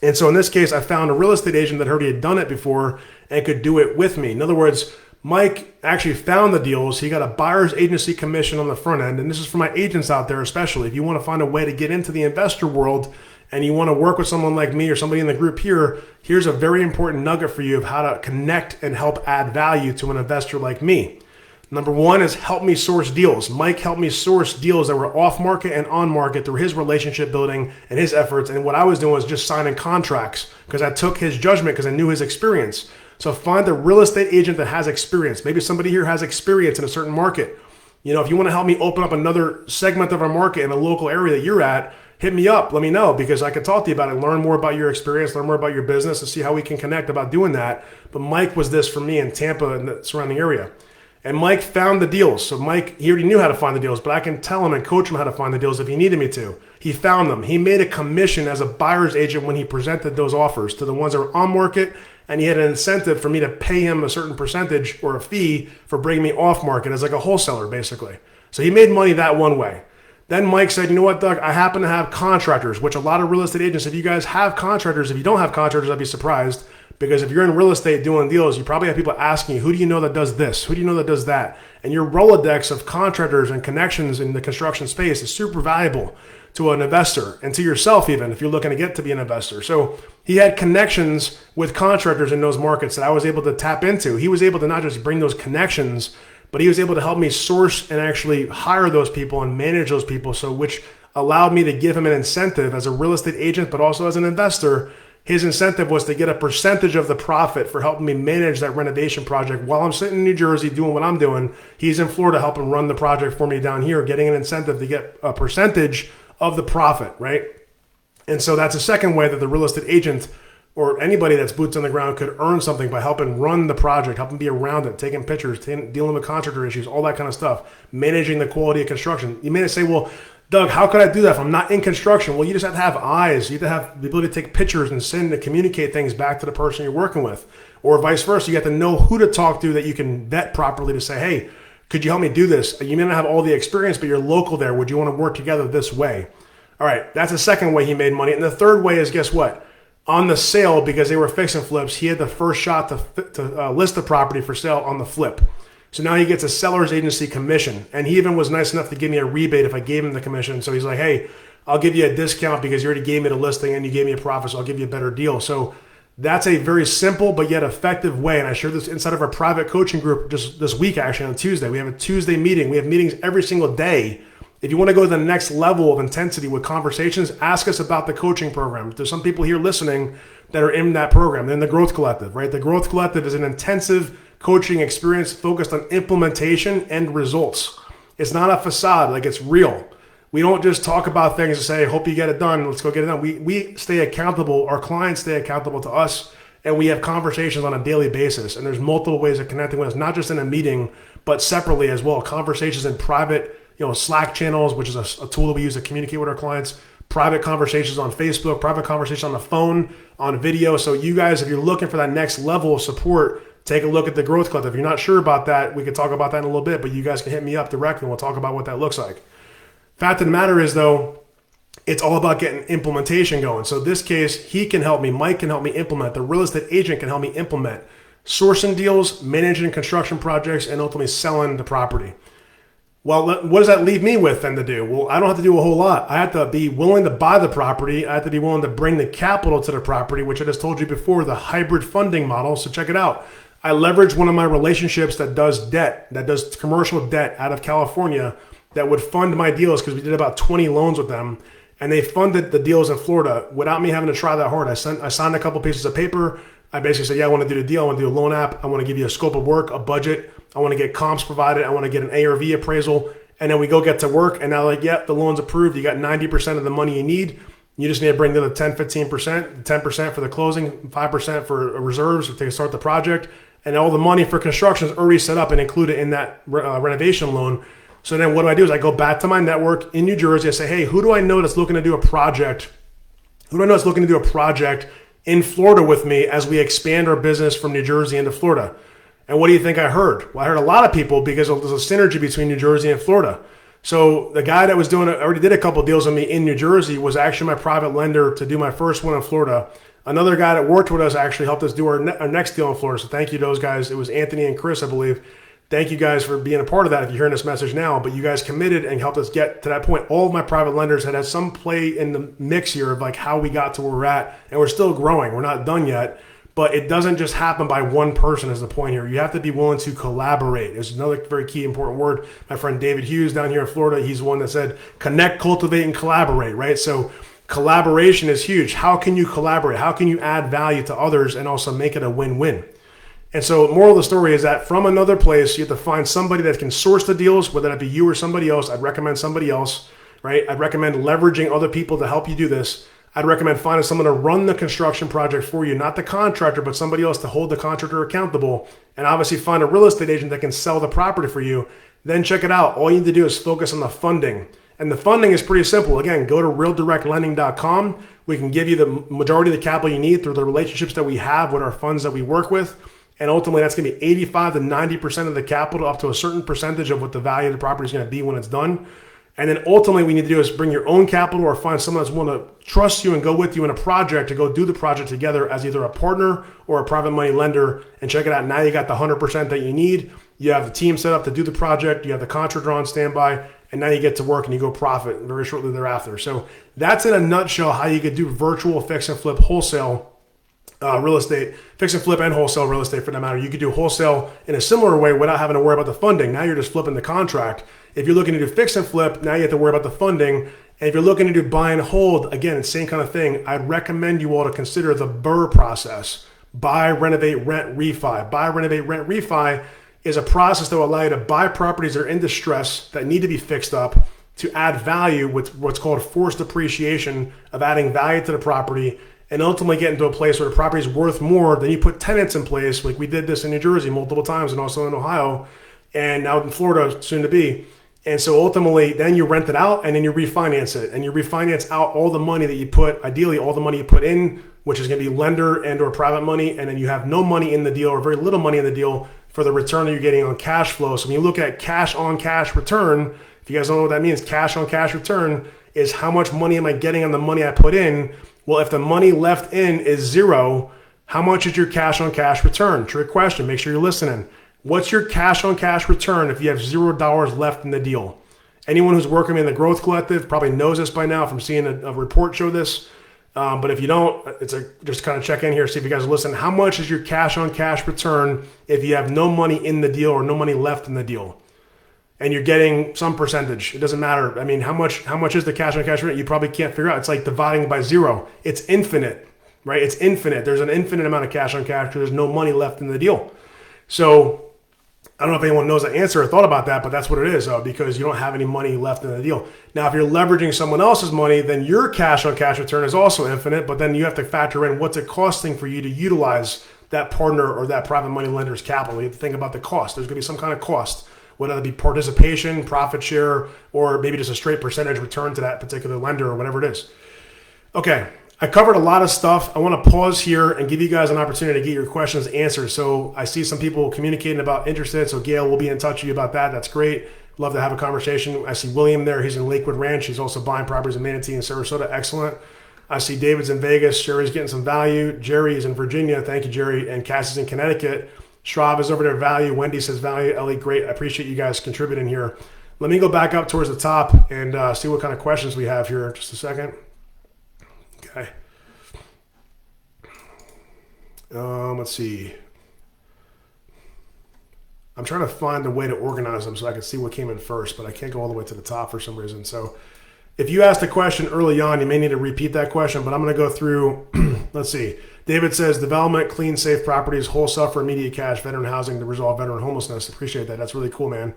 And so in this case, I found a real estate agent that already had done it before and could do it with me. In other words, Mike actually found the deals. He got a buyer's agency commission on the front end. And this is for my agents out there, especially if you want to find a way to get into the investor world and you want to work with someone like me or somebody in the group here, here's a very important nugget for you of how to connect and help add value to an investor like me. Number one is help me source deals. Mike helped me source deals that were off market and on market through his relationship building and his efforts. And what I was doing was just signing contracts because I took his judgment because I knew his experience. So find a real estate agent that has experience. Maybe somebody here has experience in a certain market. If you want to help me open up another segment of our market in a local area that you're at, hit me up. Let me know because I can talk to you about it, learn more about your experience, learn more about your business and see how we can connect about doing that. But Mike was this for me in Tampa and the surrounding area. And Mike found the deals. So Mike, he already knew how to find the deals, but I can tell him and coach him how to find the deals if he needed me to. He found them. He made a commission as a buyer's agent when he presented those offers to the ones that were on market and he had an incentive for me to pay him a certain percentage or a fee for bringing me off market as like a wholesaler, basically. So he made money that one way. Then Mike said, you know what, Doug, I happen to have contractors, which a lot of real estate agents, if you guys have contractors, if you don't have contractors, I'd be surprised. Because if you're in real estate doing deals, you probably have people asking you, who do you know that does this? Who do you know that does that? And your Rolodex of contractors and connections in the construction space is super valuable to an investor and to yourself even if you're looking to get to be an investor. So he had connections with contractors in those markets that I was able to tap into. He was able to not just bring those connections, but he was able to help me source and actually hire those people and manage those people, so which allowed me to give him an incentive as a real estate agent, but also as an investor. His incentive was to get a percentage of the profit for helping me manage that renovation project while I'm sitting in New Jersey doing what I'm doing. He's in Florida helping run the project for me down here, getting an incentive to get a percentage of the profit, right? And so that's a second way that the real estate agent or anybody that's boots on the ground could earn something by helping run the project, helping be around it, taking pictures, dealing with contractor issues, all that kind of stuff, managing the quality of construction. You may say, well, Doug, how could I do that if I'm not in construction? Well, you just have to have eyes. You have to have the ability to take pictures and send and communicate things back to the person you're working with. Or vice versa, you have to know who to talk to that you can vet properly to say, hey, could you help me do this? You may not have all the experience, but you're local there. Would you want to work together this way? All right, that's the second way he made money. And the third way is, guess what? On the sale, because they were fix and flips, he had the first shot to list the property for sale on the flip. So now he gets a seller's agency commission. And he even was nice enough to give me a rebate if I gave him the commission. So he's like, hey, I'll give you a discount because you already gave me the listing and you gave me a profit, so I'll give you a better deal. So that's a very simple but yet effective way. And I shared this inside of our private coaching group just this week, actually, on Tuesday. We have a Tuesday meeting. We have meetings every single day. If you want to go to the next level of intensity with conversations, ask us about the coaching program. There's some people here listening that are in that program. They're in the Growth Collective, right? The Growth Collective is an intensive coaching experience focused on implementation and results. It's not a facade, like it's real. We don't just talk about things and say, hope you get it done, let's go get it done. We stay accountable, our clients stay accountable to us, and we have conversations on a daily basis. And there's multiple ways of connecting with us, not just in a meeting, but separately as well. Conversations in private, Slack channels, which is a tool that we use to communicate with our clients, private conversations on Facebook, private conversations on the phone, on video. So you guys, if you're looking for that next level of support, take a look at the Growth Club. If you're not sure about that, we could talk about that in a little bit, but you guys can hit me up directly and we'll talk about what that looks like. Fact of the matter is, though, it's all about getting implementation going. So in this case, he can help me, Mike can help me implement, the real estate agent can help me implement sourcing deals, managing construction projects, and ultimately selling the property. Well, what does that leave me with then to do? Well, I don't have to do a whole lot. I have to be willing to buy the property. I have to be willing to bring the capital to the property, which I just told you before, the hybrid funding model. So check it out. I leverage one of my relationships that does debt, that does commercial debt out of California that would fund my deals, because we did about 20 loans with them. And they funded the deals in Florida without me having to try that hard. I signed a couple pieces of paper. I basically said, yeah, I want to do the deal. I want to do a loan app. I want to give you a scope of work, a budget. I want to get comps provided. I want to get an ARV appraisal. And then we go get to work. And now, like, yeah, the loan's approved. You got 90% of the money you need. You just need to bring to the 10, 15%, 10% for the closing, 5% for reserves to start the project. And all the money for construction is already set up and included in that renovation loan. So then what do? Is I go back to my network in New Jersey. I say, hey, who do I know that's looking to do a project? Who do I know that's looking to do a project in Florida with me as we expand our business from New Jersey into Florida? And what do you think I heard? Well, I heard a lot of people, because there's a synergy between New Jersey and Florida. So the guy that was doing it, already did a couple deals with me in New Jersey, was actually my private lender to do my first one in Florida. Another guy that worked with us actually helped us do our next deal in Florida. So thank you to those guys. It was Anthony and Chris, I believe. Thank you guys for being a part of that if you're hearing this message now. But you guys committed and helped us get to that point. All of my private lenders had some play in the mix here of like how we got to where we're at. And we're still growing. We're not done yet. But it doesn't just happen by one person is the point here. You have to be willing to collaborate. There's another very key important word. My friend David Hughes down here in Florida, he's the one that said connect, cultivate, and collaborate, right? So collaboration is huge. How can you collaborate? How can you add value to others and also make it a win-win? And so moral of the story is that from another place, you have to find somebody that can source the deals, whether that be you or somebody else. I'd recommend somebody else, right? I'd recommend leveraging other people to help you do this. I'd recommend finding someone to run the construction project for you, not the contractor, but somebody else to hold the contractor accountable. And obviously find a real estate agent that can sell the property for you. Then check it out. All you need to do is focus on the funding. And the funding is pretty simple. Again, go to realdirectlending.com. We can give you the majority of the capital you need through the relationships that we have with our funds that we work with. And ultimately, that's going to be 85 to 90% of the capital, up to a certain percentage of what the value of the property is going to be when it's done. And then ultimately, what we need to do is bring your own capital or find someone that's willing to trust you and go with you in a project to go do the project together as either a partner or a private money lender. And check it out. Now you got the 100% that you need. You have the team set up to do the project. You have the contractor on standby. And now you get to work and you go profit very shortly thereafter. So that's in a nutshell how you could do virtual fix and flip wholesale real estate, fix and flip and wholesale real estate for that matter. You could do wholesale in a similar way without having to worry about the funding. Now you're just flipping the contract. If you're looking to do fix and flip, now you have to worry about the funding. And if you're looking to do buy and hold, again, same kind of thing. I'd recommend you all to consider the BRRRR process. Buy, renovate, rent, refi. Buy, renovate, rent, refi is a process that will allow you to buy properties that are in distress that need to be fixed up to add value with what's called forced appreciation of adding value to the property and ultimately get into a place where the property is worth more than you put tenants in place. Like we did this in New Jersey multiple times and also in Ohio and now in Florida soon to be. And so ultimately then you rent it out and then you refinance it and you refinance out all the money that you put, ideally all the money you put in, which is going to be lender and or private money. And then you have no money in the deal or very little money in the deal for the return that you're getting on cash flow. So when you look at cash on cash return, if you guys don't know what that means, cash on cash return is how much money am I getting on the money I put in? Well, if the money left in is zero, how much is your cash on cash return? Trick question. Make sure you're listening. What's your cash on cash return if you have $0 left in the deal? Anyone who's working in the Growth Collective probably knows this by now from seeing a report show this. But if you don't, just kind of check in here, see if you guys are listening. How much is your cash on cash return if you have no money in the deal or no money left in the deal? And you're getting some percentage. It doesn't matter. I mean, how much is the cash on cash return? You probably can't figure out. It's like dividing by zero. It's infinite, right? It's infinite. There's an infinite amount of cash on cash because there's no money left in the deal. So I don't know if anyone knows the answer or thought about that, but that's what it is because you don't have any money left in the deal. Now, if you're leveraging someone else's money, then your cash on cash return is also infinite, but then you have to factor in what's it costing for you to utilize that partner or that private money lender's capital. You have to think about the cost. There's going to be some kind of cost, whether it be participation, profit share, or maybe just a straight percentage return to that particular lender or whatever it is. Okay. I covered a lot of stuff. I want to pause here and give you guys an opportunity to get your questions answered. So I see some people communicating about interested. So Gail will be in touch with you about that. That's great. Love to have a conversation. I see William there. He's in Lakewood Ranch. He's also buying properties in Manatee and Sarasota. Excellent. I see David's in Vegas. Sherry's getting some value. Jerry is in Virginia. Thank you, Jerry. And Cassie's in Connecticut. Schraub is over there. Value. Wendy says value. Ellie, great. I appreciate you guys contributing here. Let me go back up towards the top and see what kind of questions we have here. Just a second. Okay. Let's see. I'm trying to find a way to organize them so I can see what came in first, but I can't go all the way to the top for some reason. So if you asked a question early on, you may need to repeat that question, but I'm going to go through. Let's see. David says development, clean, safe properties, wholesale for immediate cash, veteran housing to resolve veteran homelessness. Appreciate that. That's really cool, man.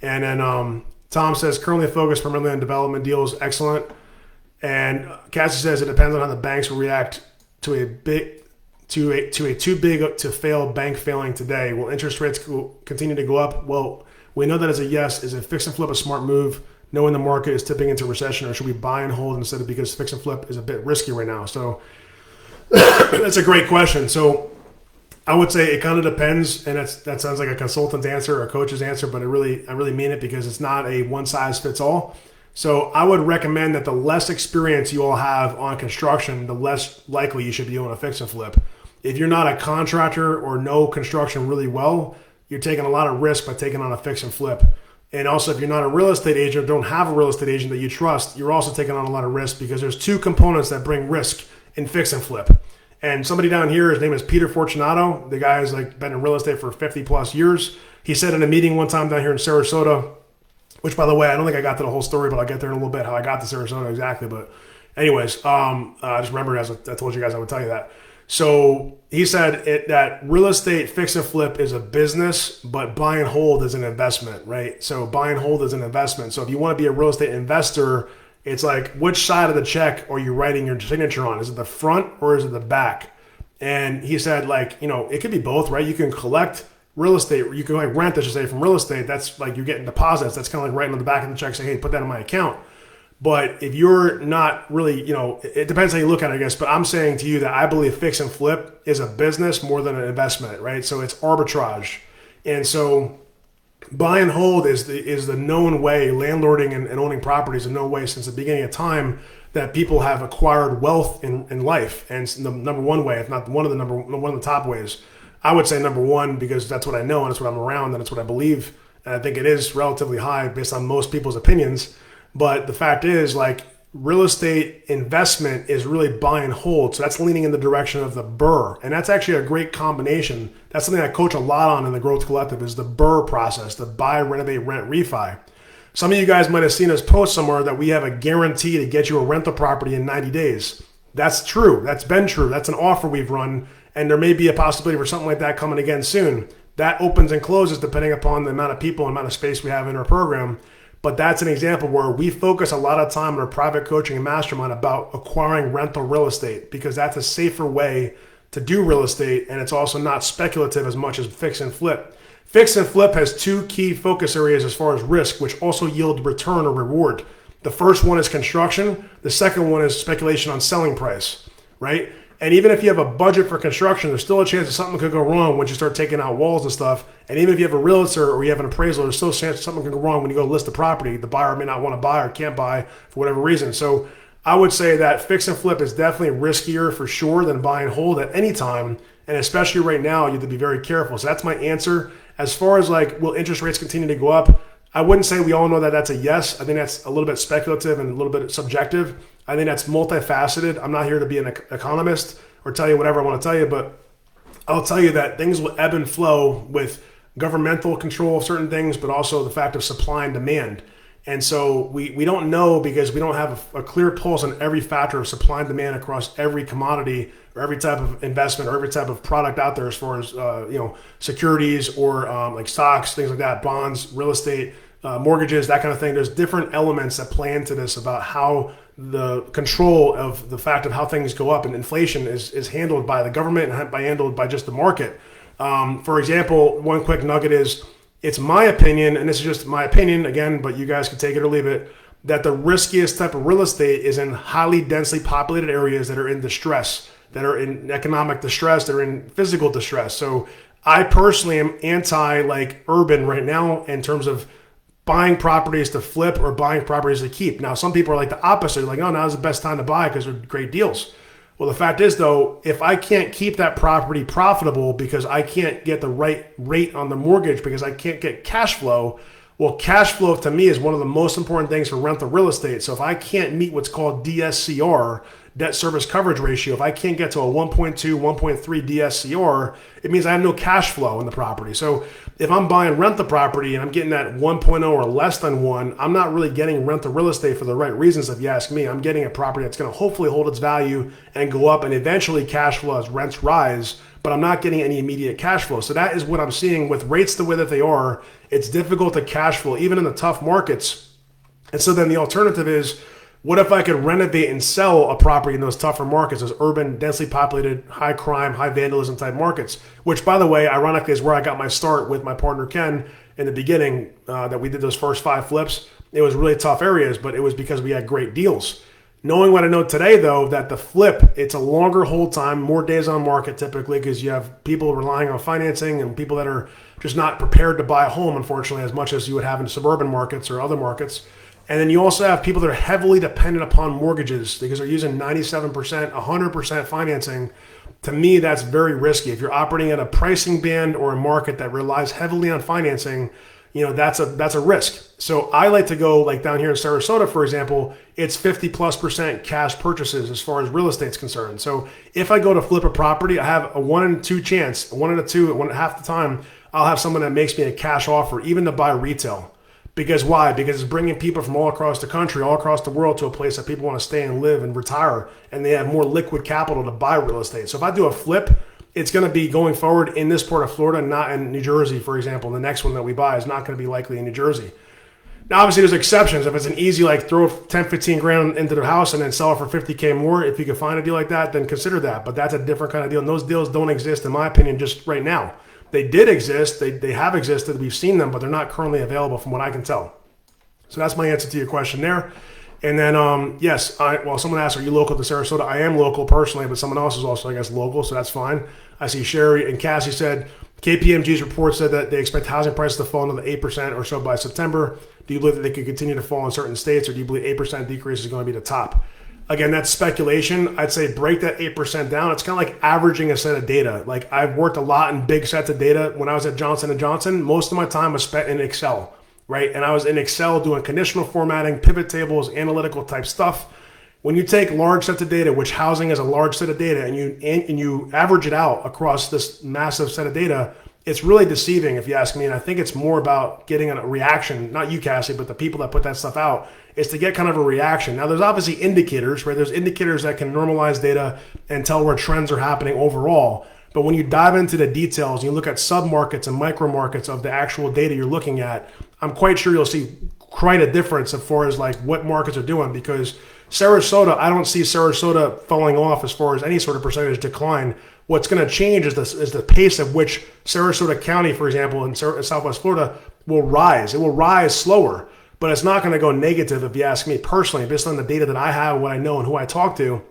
And then Tom says currently focused primarily on development deals. Excellent. And Cassie says it depends on how the banks will react to a too big to fail bank failing today. Will interest rates continue to go up? Well, we know that as a yes. Is it fix and flip a smart move, knowing the market is tipping into recession, or should we buy and hold instead of because fix and flip is a bit risky right now? So that's a great question. So I would say it kind of depends, and that sounds like a consultant's answer or a coach's answer, but I really mean it because it's not a one size fits all. So I would recommend that the less experience you all have on construction, the less likely you should be doing a fix and flip. If you're not a contractor or know construction really well, you're taking a lot of risk by taking on a fix and flip. And also, if you're not a real estate agent or don't have a real estate agent that you trust, you're also taking on a lot of risk because there's two components that bring risk in fix and flip. And somebody down here, his name is Peter Fortunato. The guy has been in real estate for 50 plus years. He said in a meeting one time down here in Sarasota, which by the way, I don't think I got to the whole story, but I'll get there in a little bit how I got to Sarasota exactly. But anyways, I just remember as I told you guys I would tell you that. So he said that real estate fix and flip is a business, but buy and hold is an investment, right? So buy and hold is an investment. So if you want to be a real estate investor, it's like, which side of the check are you writing your signature on? Is it the front or is it the back? And he said, it could be both, right? You can collect real estate, you can rent, I should say, from real estate. That's like you're getting deposits. That's kind of like writing on the back of the check saying, hey, put that in my account. But if you're not really, it depends how you look at it, I guess. But I'm saying to you that I believe fix and flip is a business more than an investment, right? So it's arbitrage. And so buy and hold is the known way. Landlording and owning property is a known way since the beginning of time that people have acquired wealth in life. And it's the number one way, if not one of the top ways. I would say number one because that's what I know and that's what I'm around and it's what I believe. And I think it is relatively high based on most people's opinions. But the fact is, like, real estate investment is really buy and hold. So that's leaning in the direction of the BRRRR. And that's actually a great combination. That's something I coach a lot on in the Growth Collective is the BRRRR process, the buy, renovate, rent, refi. Some of you guys might have seen us post somewhere that we have a guarantee to get you a rental property in 90 days. That's true. That's been true. That's an offer we've run. And there may be a possibility for something like that coming again soon. That opens and closes depending upon the amount of people and amount of space we have in our program. But that's an example where we focus a lot of time in our private coaching and mastermind about acquiring rental real estate because that's a safer way to do real estate and it's also not speculative as much as fix and flip. Fix and flip has two key focus areas as far as risk, which also yield return or reward. The first one is construction. The second one is speculation on selling price, right? And even if you have a budget for construction, there's still a chance that something could go wrong once you start taking out walls and stuff. And even if you have a realtor or you have an appraisal, there's still a chance that something could go wrong when you go list the property. The buyer may not want to buy or can't buy for whatever reason. So I would say that fix and flip is definitely riskier for sure than buy and hold at any time. And especially right now, you have to be very careful. So that's my answer. As far as like, will interest rates continue to go up? I wouldn't say we all know that that's a yes. I think that's a little bit speculative and a little bit subjective. I think that's multifaceted. I'm not here to be an economist or tell you whatever I want to tell you, but I'll tell you that things will ebb and flow with governmental control of certain things, but also the fact of supply and demand. And so we don't know because we don't have a clear pulse on every factor of supply and demand across every commodity or every type of investment or every type of product out there as far as securities or like stocks, things like that, bonds, real estate, mortgages, that kind of thing. There's different elements that play into this about how the control of the fact of how things go up and inflation is handled by the government and handled by just the market. For example, one quick nugget is it's my opinion, and this is just my opinion again, but you guys can take it or leave it, that the riskiest type of real estate is in highly densely populated areas that are in distress, that are in economic distress, that are in physical distress. So I personally am anti like urban right now in terms of buying properties to flip or buying properties to keep. Now, some people are like the opposite. They're like, oh, now's the best time to buy because they're great deals. Well, the fact is, though, if I can't keep that property profitable because I can't get the right rate on the mortgage because I can't get cash flow, well, cash flow to me is one of the most important things for rental real estate. So if I can't meet what's called DSCR, debt service coverage ratio, if I can't get to a 1.2, 1.3 DSCR, it means I have no cash flow in the property. So if I'm buying rent the property and I'm getting that 1.0 or less than 1, I'm not really getting rent the real estate for the right reasons if you ask me. I'm getting a property that's going to hopefully hold its value and go up and eventually cash flow as rents rise, but I'm not getting any immediate cash flow. So that is what I'm seeing with rates the way that they are. It's difficult to cash flow even in the tough markets. And so then the alternative is, what if I could renovate and sell a property in those tougher markets, those urban, densely populated, high crime, high vandalism type markets, which, by the way, ironically is where I got my start with my partner Ken in the beginning that we did those first 5 flips. It was really tough areas, but it was because we had great deals. Knowing what I know today, though, that the flip, it's a longer hold time, more days on market typically because you have people relying on financing and people that are just not prepared to buy a home, unfortunately, as much as you would have in suburban markets or other markets. And then you also have people that are heavily dependent upon mortgages because they're using 97%, 100% financing. To me, that's very risky. If you're operating at a pricing band or a market that relies heavily on financing, that's a risk. So I like to go like down here in Sarasota, for example, it's 50+% cash purchases as far as real estate's concerned. So if I go to flip a property, I have a 1 in 2 chance, 1 in a 2, half the time, I'll have someone that makes me a cash offer, even to buy retail. Because why? Because it's bringing people from all across the country, all across the world to a place that people want to stay and live and retire, and they have more liquid capital to buy real estate. So if I do a flip, it's going to be going forward in this part of Florida, not in New Jersey, for example. The next one that we buy is not going to be likely in New Jersey. Now, obviously, there's exceptions. If it's an easy, like throw 10, 15 grand into the house and then sell it for 50K more, if you can find a deal like that, then consider that. But that's a different kind of deal. And those deals don't exist, in my opinion, just right now. They did exist. They have existed. We've seen them, but they're not currently available from what I can tell. So that's my answer to your question there. And then, yes, someone asked, are you local to Sarasota? I am local personally, but someone else is also, I guess, local, so that's fine. I see Sherry and Cassie said, KPMG's report said that they expect housing prices to fall another 8% or so by September. Do you believe that they could continue to fall in certain states, or do you believe 8% decrease is going to be the top? Again, that's speculation. I'd say break that 8% down. It's kind of like averaging a set of data. Like, I've worked a lot in big sets of data. When I was at Johnson & Johnson, most of my time was spent in Excel. Right? And I was in Excel doing conditional formatting, pivot tables, analytical type stuff. When you take large sets of data, which housing is a large set of data, and you average it out across this massive set of data, it's really deceiving if you ask me. And I think it's more about getting a reaction, not you, Cassie, but the people that put that stuff out, is to get kind of a reaction. Now, there's obviously indicators, right? There's indicators that can normalize data and tell where trends are happening overall. But when you dive into the details, you look at sub-markets and micro markets of the actual data you're looking at, I'm quite sure you'll see quite a difference as far as like what markets are doing, because Sarasota, I don't see Sarasota falling off as far as any sort of percentage decline. What's going to change is the pace at which Sarasota County, for example, in Southwest Florida, will rise. It will rise slower, but it's not going to go negative if you ask me personally, based on the data that I have, what I know, and who I talk to.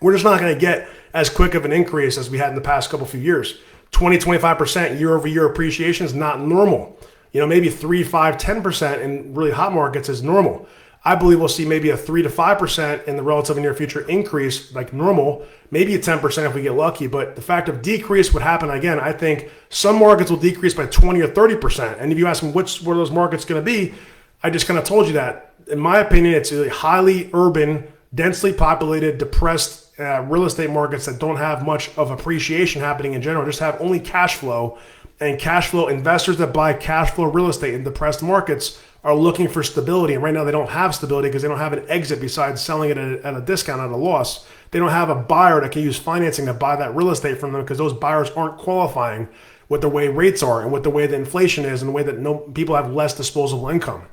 We're just not going to get as quick of an increase as we had in the past few years. 20, 25% year over year appreciation is not normal. Maybe 3, 5, 10% in really hot markets is normal. I believe we'll see maybe a 3 to 5% in the relative near future increase, like normal, maybe a 10% if we get lucky. But the fact of decrease would happen again. I think some markets will decrease by 20 or 30%. And if you ask me where those markets going to be, I just kind of told you that. In my opinion, it's a highly urban, densely populated, depressed real estate markets that don't have much of appreciation happening in general, just have only cash flow. And cash flow investors that buy cash flow real estate in depressed markets are looking for stability. And right now they don't have stability because they don't have an exit besides selling it at a discount, at a loss. They don't have a buyer that can use financing to buy that real estate from them because those buyers aren't qualifying with the way rates are and with the way the inflation is and the way that people have less disposable income.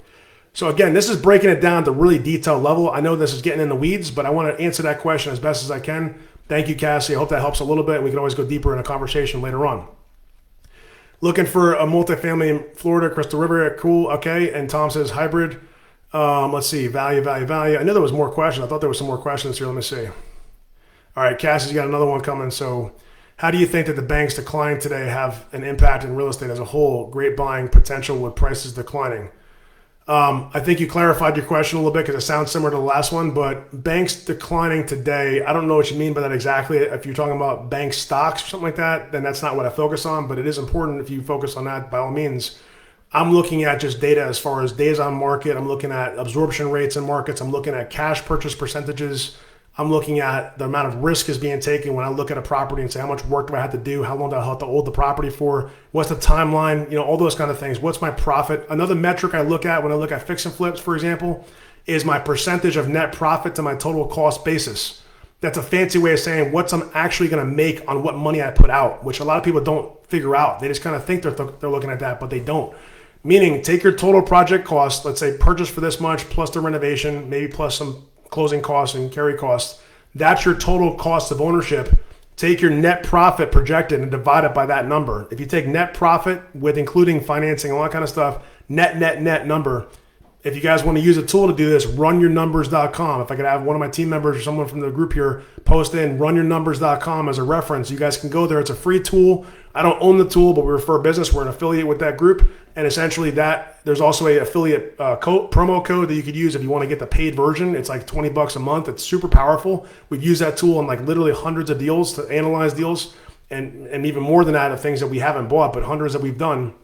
So again, this is breaking it down to really detailed level. I know this is getting in the weeds, but I want to answer that question as best as I can. Thank you, Cassie. I hope that helps a little bit. We can always go deeper in a conversation later on. Looking for a multifamily in Florida, Crystal River, cool, okay. And Tom says hybrid. Let's see, value. I knew there was more questions. I thought there was some more questions here. Let me see. All right, Cassie's got another one coming. So how do you think that the banks declining today have an impact in real estate as a whole? Great buying potential with prices declining. I think you clarified your question a little bit because it sounds similar to the last one, but banks declining today, I don't know what you mean by that exactly. If you're talking about bank stocks or something like that, then that's not what I focus on, but it is important if you focus on that by all means. I'm looking at just data as far as days on market. I'm looking at absorption rates in markets. I'm looking at cash purchase percentages. I'm looking at the amount of risk is being taken when I look at a property and say, how much work do I have to do? How long do I have to hold the property for? What's the timeline? All those kind of things. What's my profit? Another metric I look at when I look at fix and flips, for example, is my percentage of net profit to my total cost basis. That's a fancy way of saying what's I'm actually going to make on what money I put out, which a lot of people don't figure out. They just kind of think they're looking at that, but they don't. Meaning, take your total project cost, let's say purchase for this much, plus the renovation, maybe plus some closing costs and carry costs. That's your total cost of ownership. Take your net profit projected and divide it by that number. If you take net profit with including financing, all that kind of stuff, net number. If you guys want to use a tool to do this, runyournumbers.com. If I could have one of my team members or someone from the group here post in runyournumbers.com as a reference, you guys can go there. It's a free tool. I don't own the tool, but we refer business. We're an affiliate with that group. And essentially there's also a affiliate promo code that you could use if you want to get the paid version. It's like $20 a month. It's super powerful. We've used that tool on like literally hundreds of deals to analyze deals and even more than that of things that we haven't bought, but hundreds that we've done.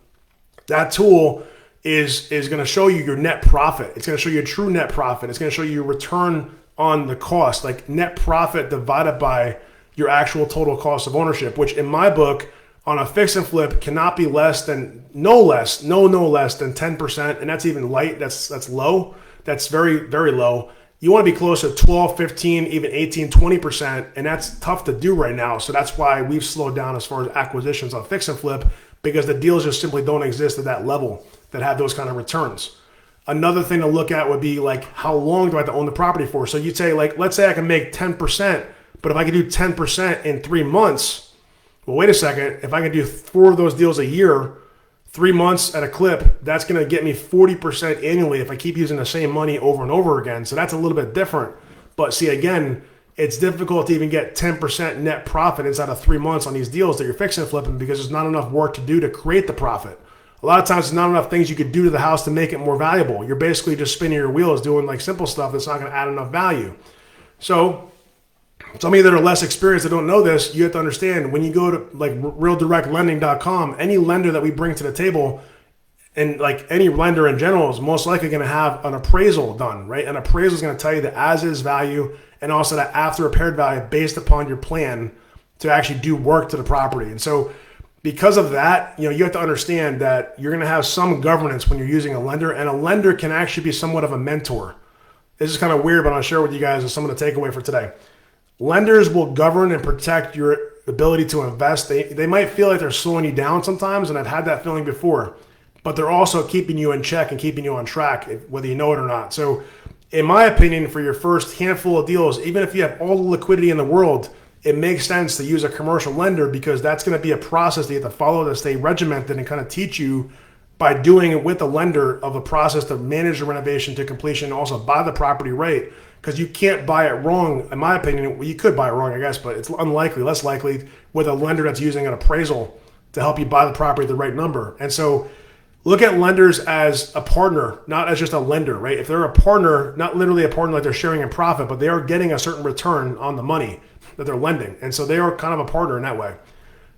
That tool is going to show you your net profit. It's going to show you a true net profit. It's going to show you your return on the cost, like net profit divided by your actual total cost of ownership, which in my book on a fix and flip cannot be less than no less than 10%. And that's even light. That's low. That's very, very low. You want to be close to 12, 15, even 18, 20%. And that's tough to do right now. So that's why we've slowed down as far as acquisitions on fix and flip, because the deals just simply don't exist at that level that have those kind of returns. Another thing to look at would be like, how long do I have to own the property for? So you'd say, like, let's say I can make 10%, but if I can do 10% in 3 months, well, wait a second. If I can do 4 of those deals a year, 3 months at a clip, that's going to get me 40% annually if I keep using the same money over and over again. So that's a little bit different. But see, again, it's difficult to even get 10% net profit inside of 3 months on these deals that you're fixing and flipping because there's not enough work to do to create the profit. A lot of times there's not enough things you could do to the house to make it more valuable. You're basically just spinning your wheels doing like simple stuff that's not going to add enough value. So some of you that are less experienced that don't know this, you have to understand when you go to like realdirectlending.com, any lender that we bring to the table, and like any lender in general, is most likely going to have an appraisal done, right? An appraisal is going to tell you the as-is value and also that after repaired value based upon your plan to actually do work to the property. And so because of that, you have to understand that you're going to have some governance when you're using a lender, and a lender can actually be somewhat of a mentor. This is kind of weird, but I'll share with you guys some of the takeaway for today. Lenders will govern and protect your ability to invest. They might feel like they're slowing you down sometimes, and I've had that feeling before, but they're also keeping you in check and keeping you on track, whether you know it or not. So in my opinion, for your first handful of deals, even if you have all the liquidity in the world, it makes sense to use a commercial lender because that's going to be a process that you have to follow to stay regimented and kind of teach you by doing it with the lender of a process to manage the renovation to completion and also buy the property right. Because you can't buy it wrong, in my opinion. Well, you could buy it wrong, I guess, but it's unlikely, less likely with a lender that's using an appraisal to help you buy the property at the right number. And so look at lenders as a partner, not as just a lender, right? If they're a partner, not literally a partner like they're sharing in profit, but they are getting a certain return on the money that they're lending. And so they are kind of a partner in that way.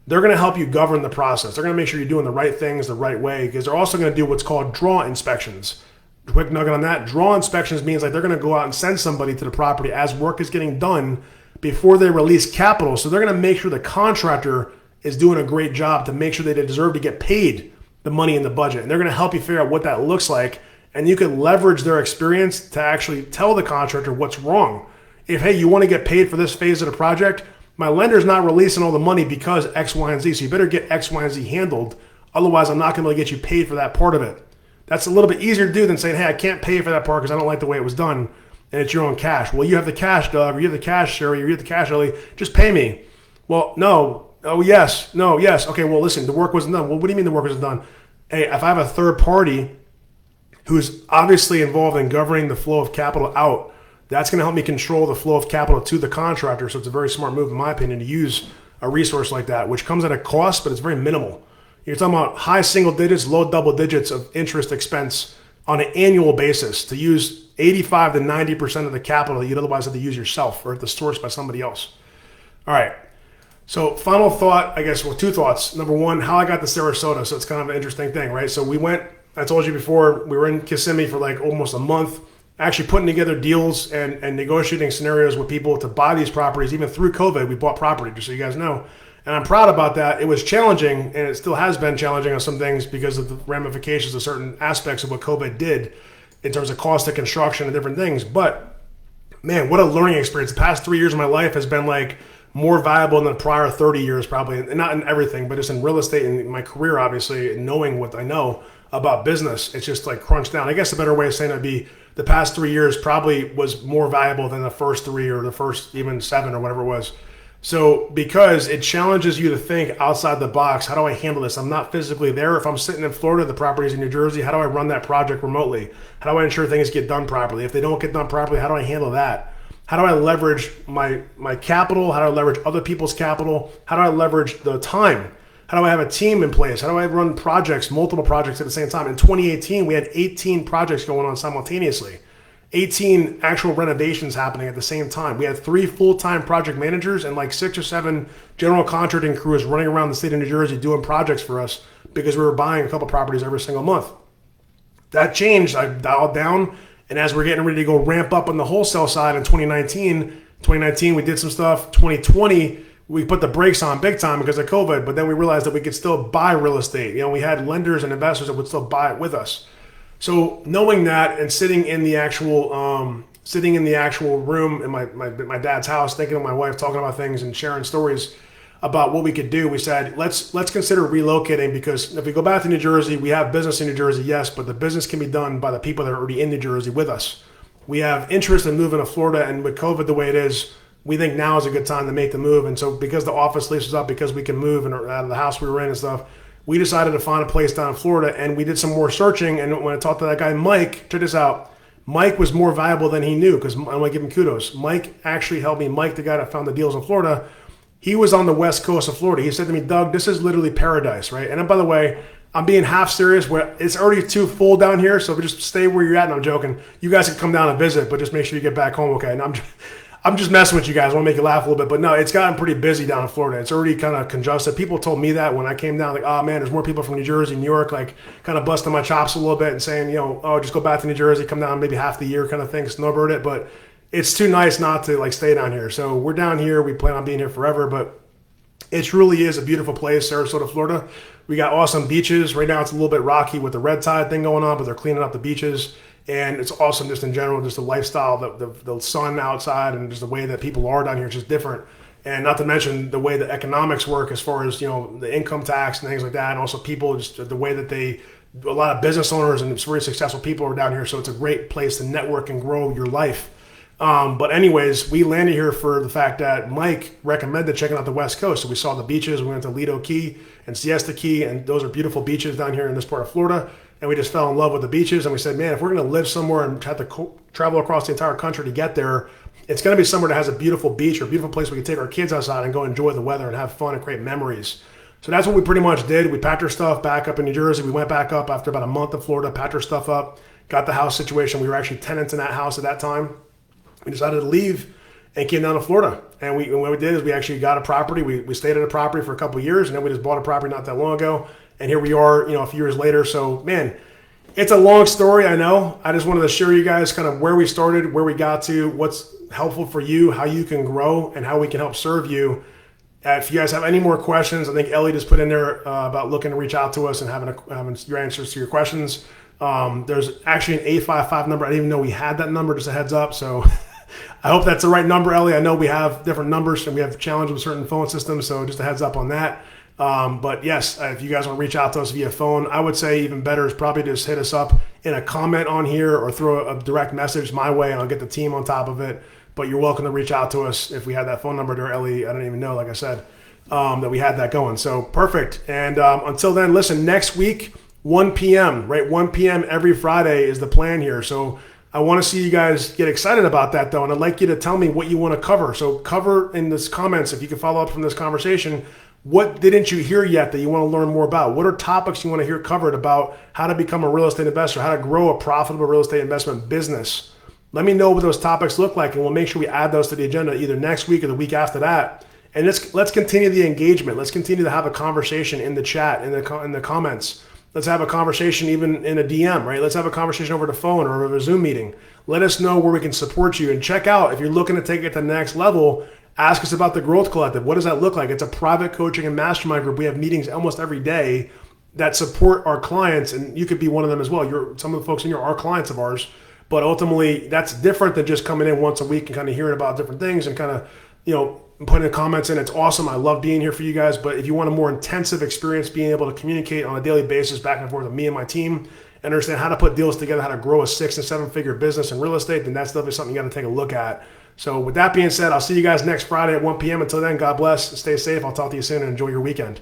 They're going to help you govern the process. They're going to make sure you're doing the right things the right way because they're also going to do what's called draw inspections. Quick nugget on that. Draw inspections means like they're going to go out and send somebody to the property as work is getting done before they release capital. So they're going to make sure the contractor is doing a great job to make sure that they deserve to get paid the money in the budget. And they're going to help you figure out what that looks like. And you can leverage their experience to actually tell the contractor what's wrong. If, hey, you want to get paid for this phase of the project, my lender's not releasing all the money because X, Y, and Z. So you better get X, Y, and Z handled. Otherwise, I'm not going to be able to get you paid for that part of it. That's a little bit easier to do than saying, hey, I can't pay for that part because I don't like the way it was done, and it's your own cash. Well, you have the cash, Doug, or you have the cash, Sherry, or you have the cash, Ellie. Just pay me. Well, no. Oh, yes. No, yes. Okay, well, listen, the work wasn't done. Well, what do you mean the work wasn't done? Hey, if I have a third party who's obviously involved in governing the flow of capital out, that's going to help me control the flow of capital to the contractor. So it's a very smart move, in my opinion, to use a resource like that, which comes at a cost, but it's very minimal. You're talking about high single digits, low double digits of interest expense on an annual basis to use 85 to 90% of the capital that you'd otherwise have to use yourself or have to source by somebody else. All right. So final thought, I guess, well, two thoughts. Number one, how I got to Sarasota. So it's kind of an interesting thing, right? So we went, I told you before, we were in Kissimmee for like almost a month, actually putting together deals and negotiating scenarios with people to buy these properties. Even through COVID, we bought property, just so you guys know. And I'm proud about that. It was challenging, and it still has been challenging on some things because of the ramifications of certain aspects of what COVID did in terms of cost of construction and different things. But, man, what a learning experience. The past 3 years of my life has been like more valuable than the prior 30 years probably. And not in everything, but just in real estate and my career, obviously, and knowing what I know about business. It's just like crunched down. I guess a better way of saying it would be the past 3 years probably was more valuable than the first 3 or the first even 7 or whatever it was. So because it challenges you to think outside the box, how do I handle this? I'm not physically there. If I'm sitting in Florida, the property's in New Jersey, how do I run that project remotely? How do I ensure things get done properly? If they don't get done properly, how do I handle that? How do I leverage my capital? How do I leverage other people's capital? How do I leverage the time? How do I have a team in place? How do I run projects, multiple projects at the same time? In 2018, we had 18 projects going on simultaneously. 18 actual renovations happening at the same time. We had 3 full-time project managers and like 6 or 7 general contracting crews running around the state of New Jersey doing projects for us because we were buying a couple properties every single month. That changed. I dialed down, and as we're getting ready to go ramp up on the wholesale side in 2019 we did some stuff. 2020, we put the brakes on big time because of COVID, but then we realized that we could still buy real estate. You know, we had lenders and investors that would still buy it with us. So knowing that and sitting in the actual room in my dad's house, thinking of my wife, talking about things and sharing stories about what we could do, we said, let's consider relocating, because if we go back to New Jersey, we have business in New Jersey, yes, but the business can be done by the people that are already in New Jersey with us. We have interest in moving to Florida, and with COVID the way it is, we think now is a good time to make the move. And so because the office lease is up, because we can move and out of the house we were in and stuff, we decided to find a place down in Florida, and we did some more searching. And when I talked to that guy, Mike, check this out. Mike was more valuable than he knew, because I want to give him kudos. Mike actually helped me. Mike, the guy that found the deals in Florida, he was on the west coast of Florida. He said to me, Doug, this is literally paradise, right? And by the way, I'm being half serious. It's already too full down here, so if you just stay where you're at, and I'm joking, you guys can come down and visit, but just make sure you get back home okay. And I'm just messing with you guys. I want to make you laugh a little bit. But no, it's gotten pretty busy down in Florida. It's already kind of congested. People told me that when I came down, like, oh, man, there's more people from New Jersey, New York, like kind of busting my chops a little bit and saying, oh, just go back to New Jersey, come down maybe half the year kind of thing, snowbird it. But it's too nice not to, like, stay down here. So we're down here. We plan on being here forever. But it truly is a beautiful place, Sarasota, Florida. We got awesome beaches. Right now it's a little bit rocky with the red tide thing going on, but they're cleaning up the beaches. And it's awesome just in general, just the lifestyle, the sun outside, and just the way that people are down here is just different. And not to mention the way the economics work as far as, the income tax and things like that. And also people, just the way that a lot of business owners and very successful people are down here. So it's a great place to network and grow your life. But anyways, we landed here for the fact that Mike recommended checking out the West Coast. So we saw the beaches. We went to Lido Key and Siesta Key, and those are beautiful beaches down here in this part of Florida. And we just fell in love with the beaches. And we said, man, if we're going to live somewhere and have to travel across the entire country to get there, it's going to be somewhere that has a beautiful beach or a beautiful place we can take our kids outside and go enjoy the weather and have fun and create memories. So that's what we pretty much did. We packed our stuff back up in New Jersey. We went back up after about a month in Florida, packed our stuff up, got the house situation. We were actually tenants in that house at that time. We decided to leave and came down to Florida. And what we did is we actually got a property. We stayed at a property for a couple of years, and then we just bought a property not that long ago. And here we are, a few years later. So, man, it's a long story, I know. I just wanted to share you guys kind of where we started, where we got to, what's helpful for you, how you can grow, and how we can help serve you. If you guys have any more questions, I think Ellie just put in there about looking to reach out to us and having your answers to your questions. There's actually an 855 number. I didn't even know we had that number, just a heads up. So I hope that's the right number, Ellie. I know we have different numbers and we have challenges with certain phone systems, so just a heads up on that. But yes, if you guys want to reach out to us via phone, I would say even better is probably just hit us up in a comment on here or throw a direct message my way, and I'll get the team on top of it. But you're welcome to reach out to us if we had that phone number there, Ellie. I don't even know, like I said, that we had that going. So perfect. And until then, listen, next week, 1 p.m., right? 1 p.m. every Friday is the plan here. So I want to see you guys get excited about that, though. And I'd like you to tell me what you want to cover. So cover in the comments, if you can follow up from this conversation, what didn't you hear yet that you want to learn more about? What are topics you want to hear covered about how to become a real estate investor, how to grow a profitable real estate investment business? Let me know what those topics look like, and we'll make sure we add those to the agenda either next week or the week after that. And let's continue the engagement. Let's continue to have a conversation in the chat, in the comments. Let's have a conversation even in a DM, right? Let's have a conversation over the phone or over a Zoom meeting. Let us know where we can support you. And check out, if you're looking to take it to the next level, ask us about the Growth Collective. What does that look like? It's a private coaching and mastermind group. We have meetings almost every day that support our clients, and you could be one of them as well. Some of the folks in here are clients of ours, but ultimately that's different than just coming in once a week and kind of hearing about different things and kind of, putting comments in. It's awesome. I love being here for you guys. But if you want a more intensive experience, being able to communicate on a daily basis back and forth with me and my team and understand how to put deals together, how to grow a 6 and 7 figure business in real estate, then that's definitely something you got to take a look at. So with that being said, I'll see you guys next Friday at 1 p.m. Until then, God bless. Stay safe. I'll talk to you soon and enjoy your weekend.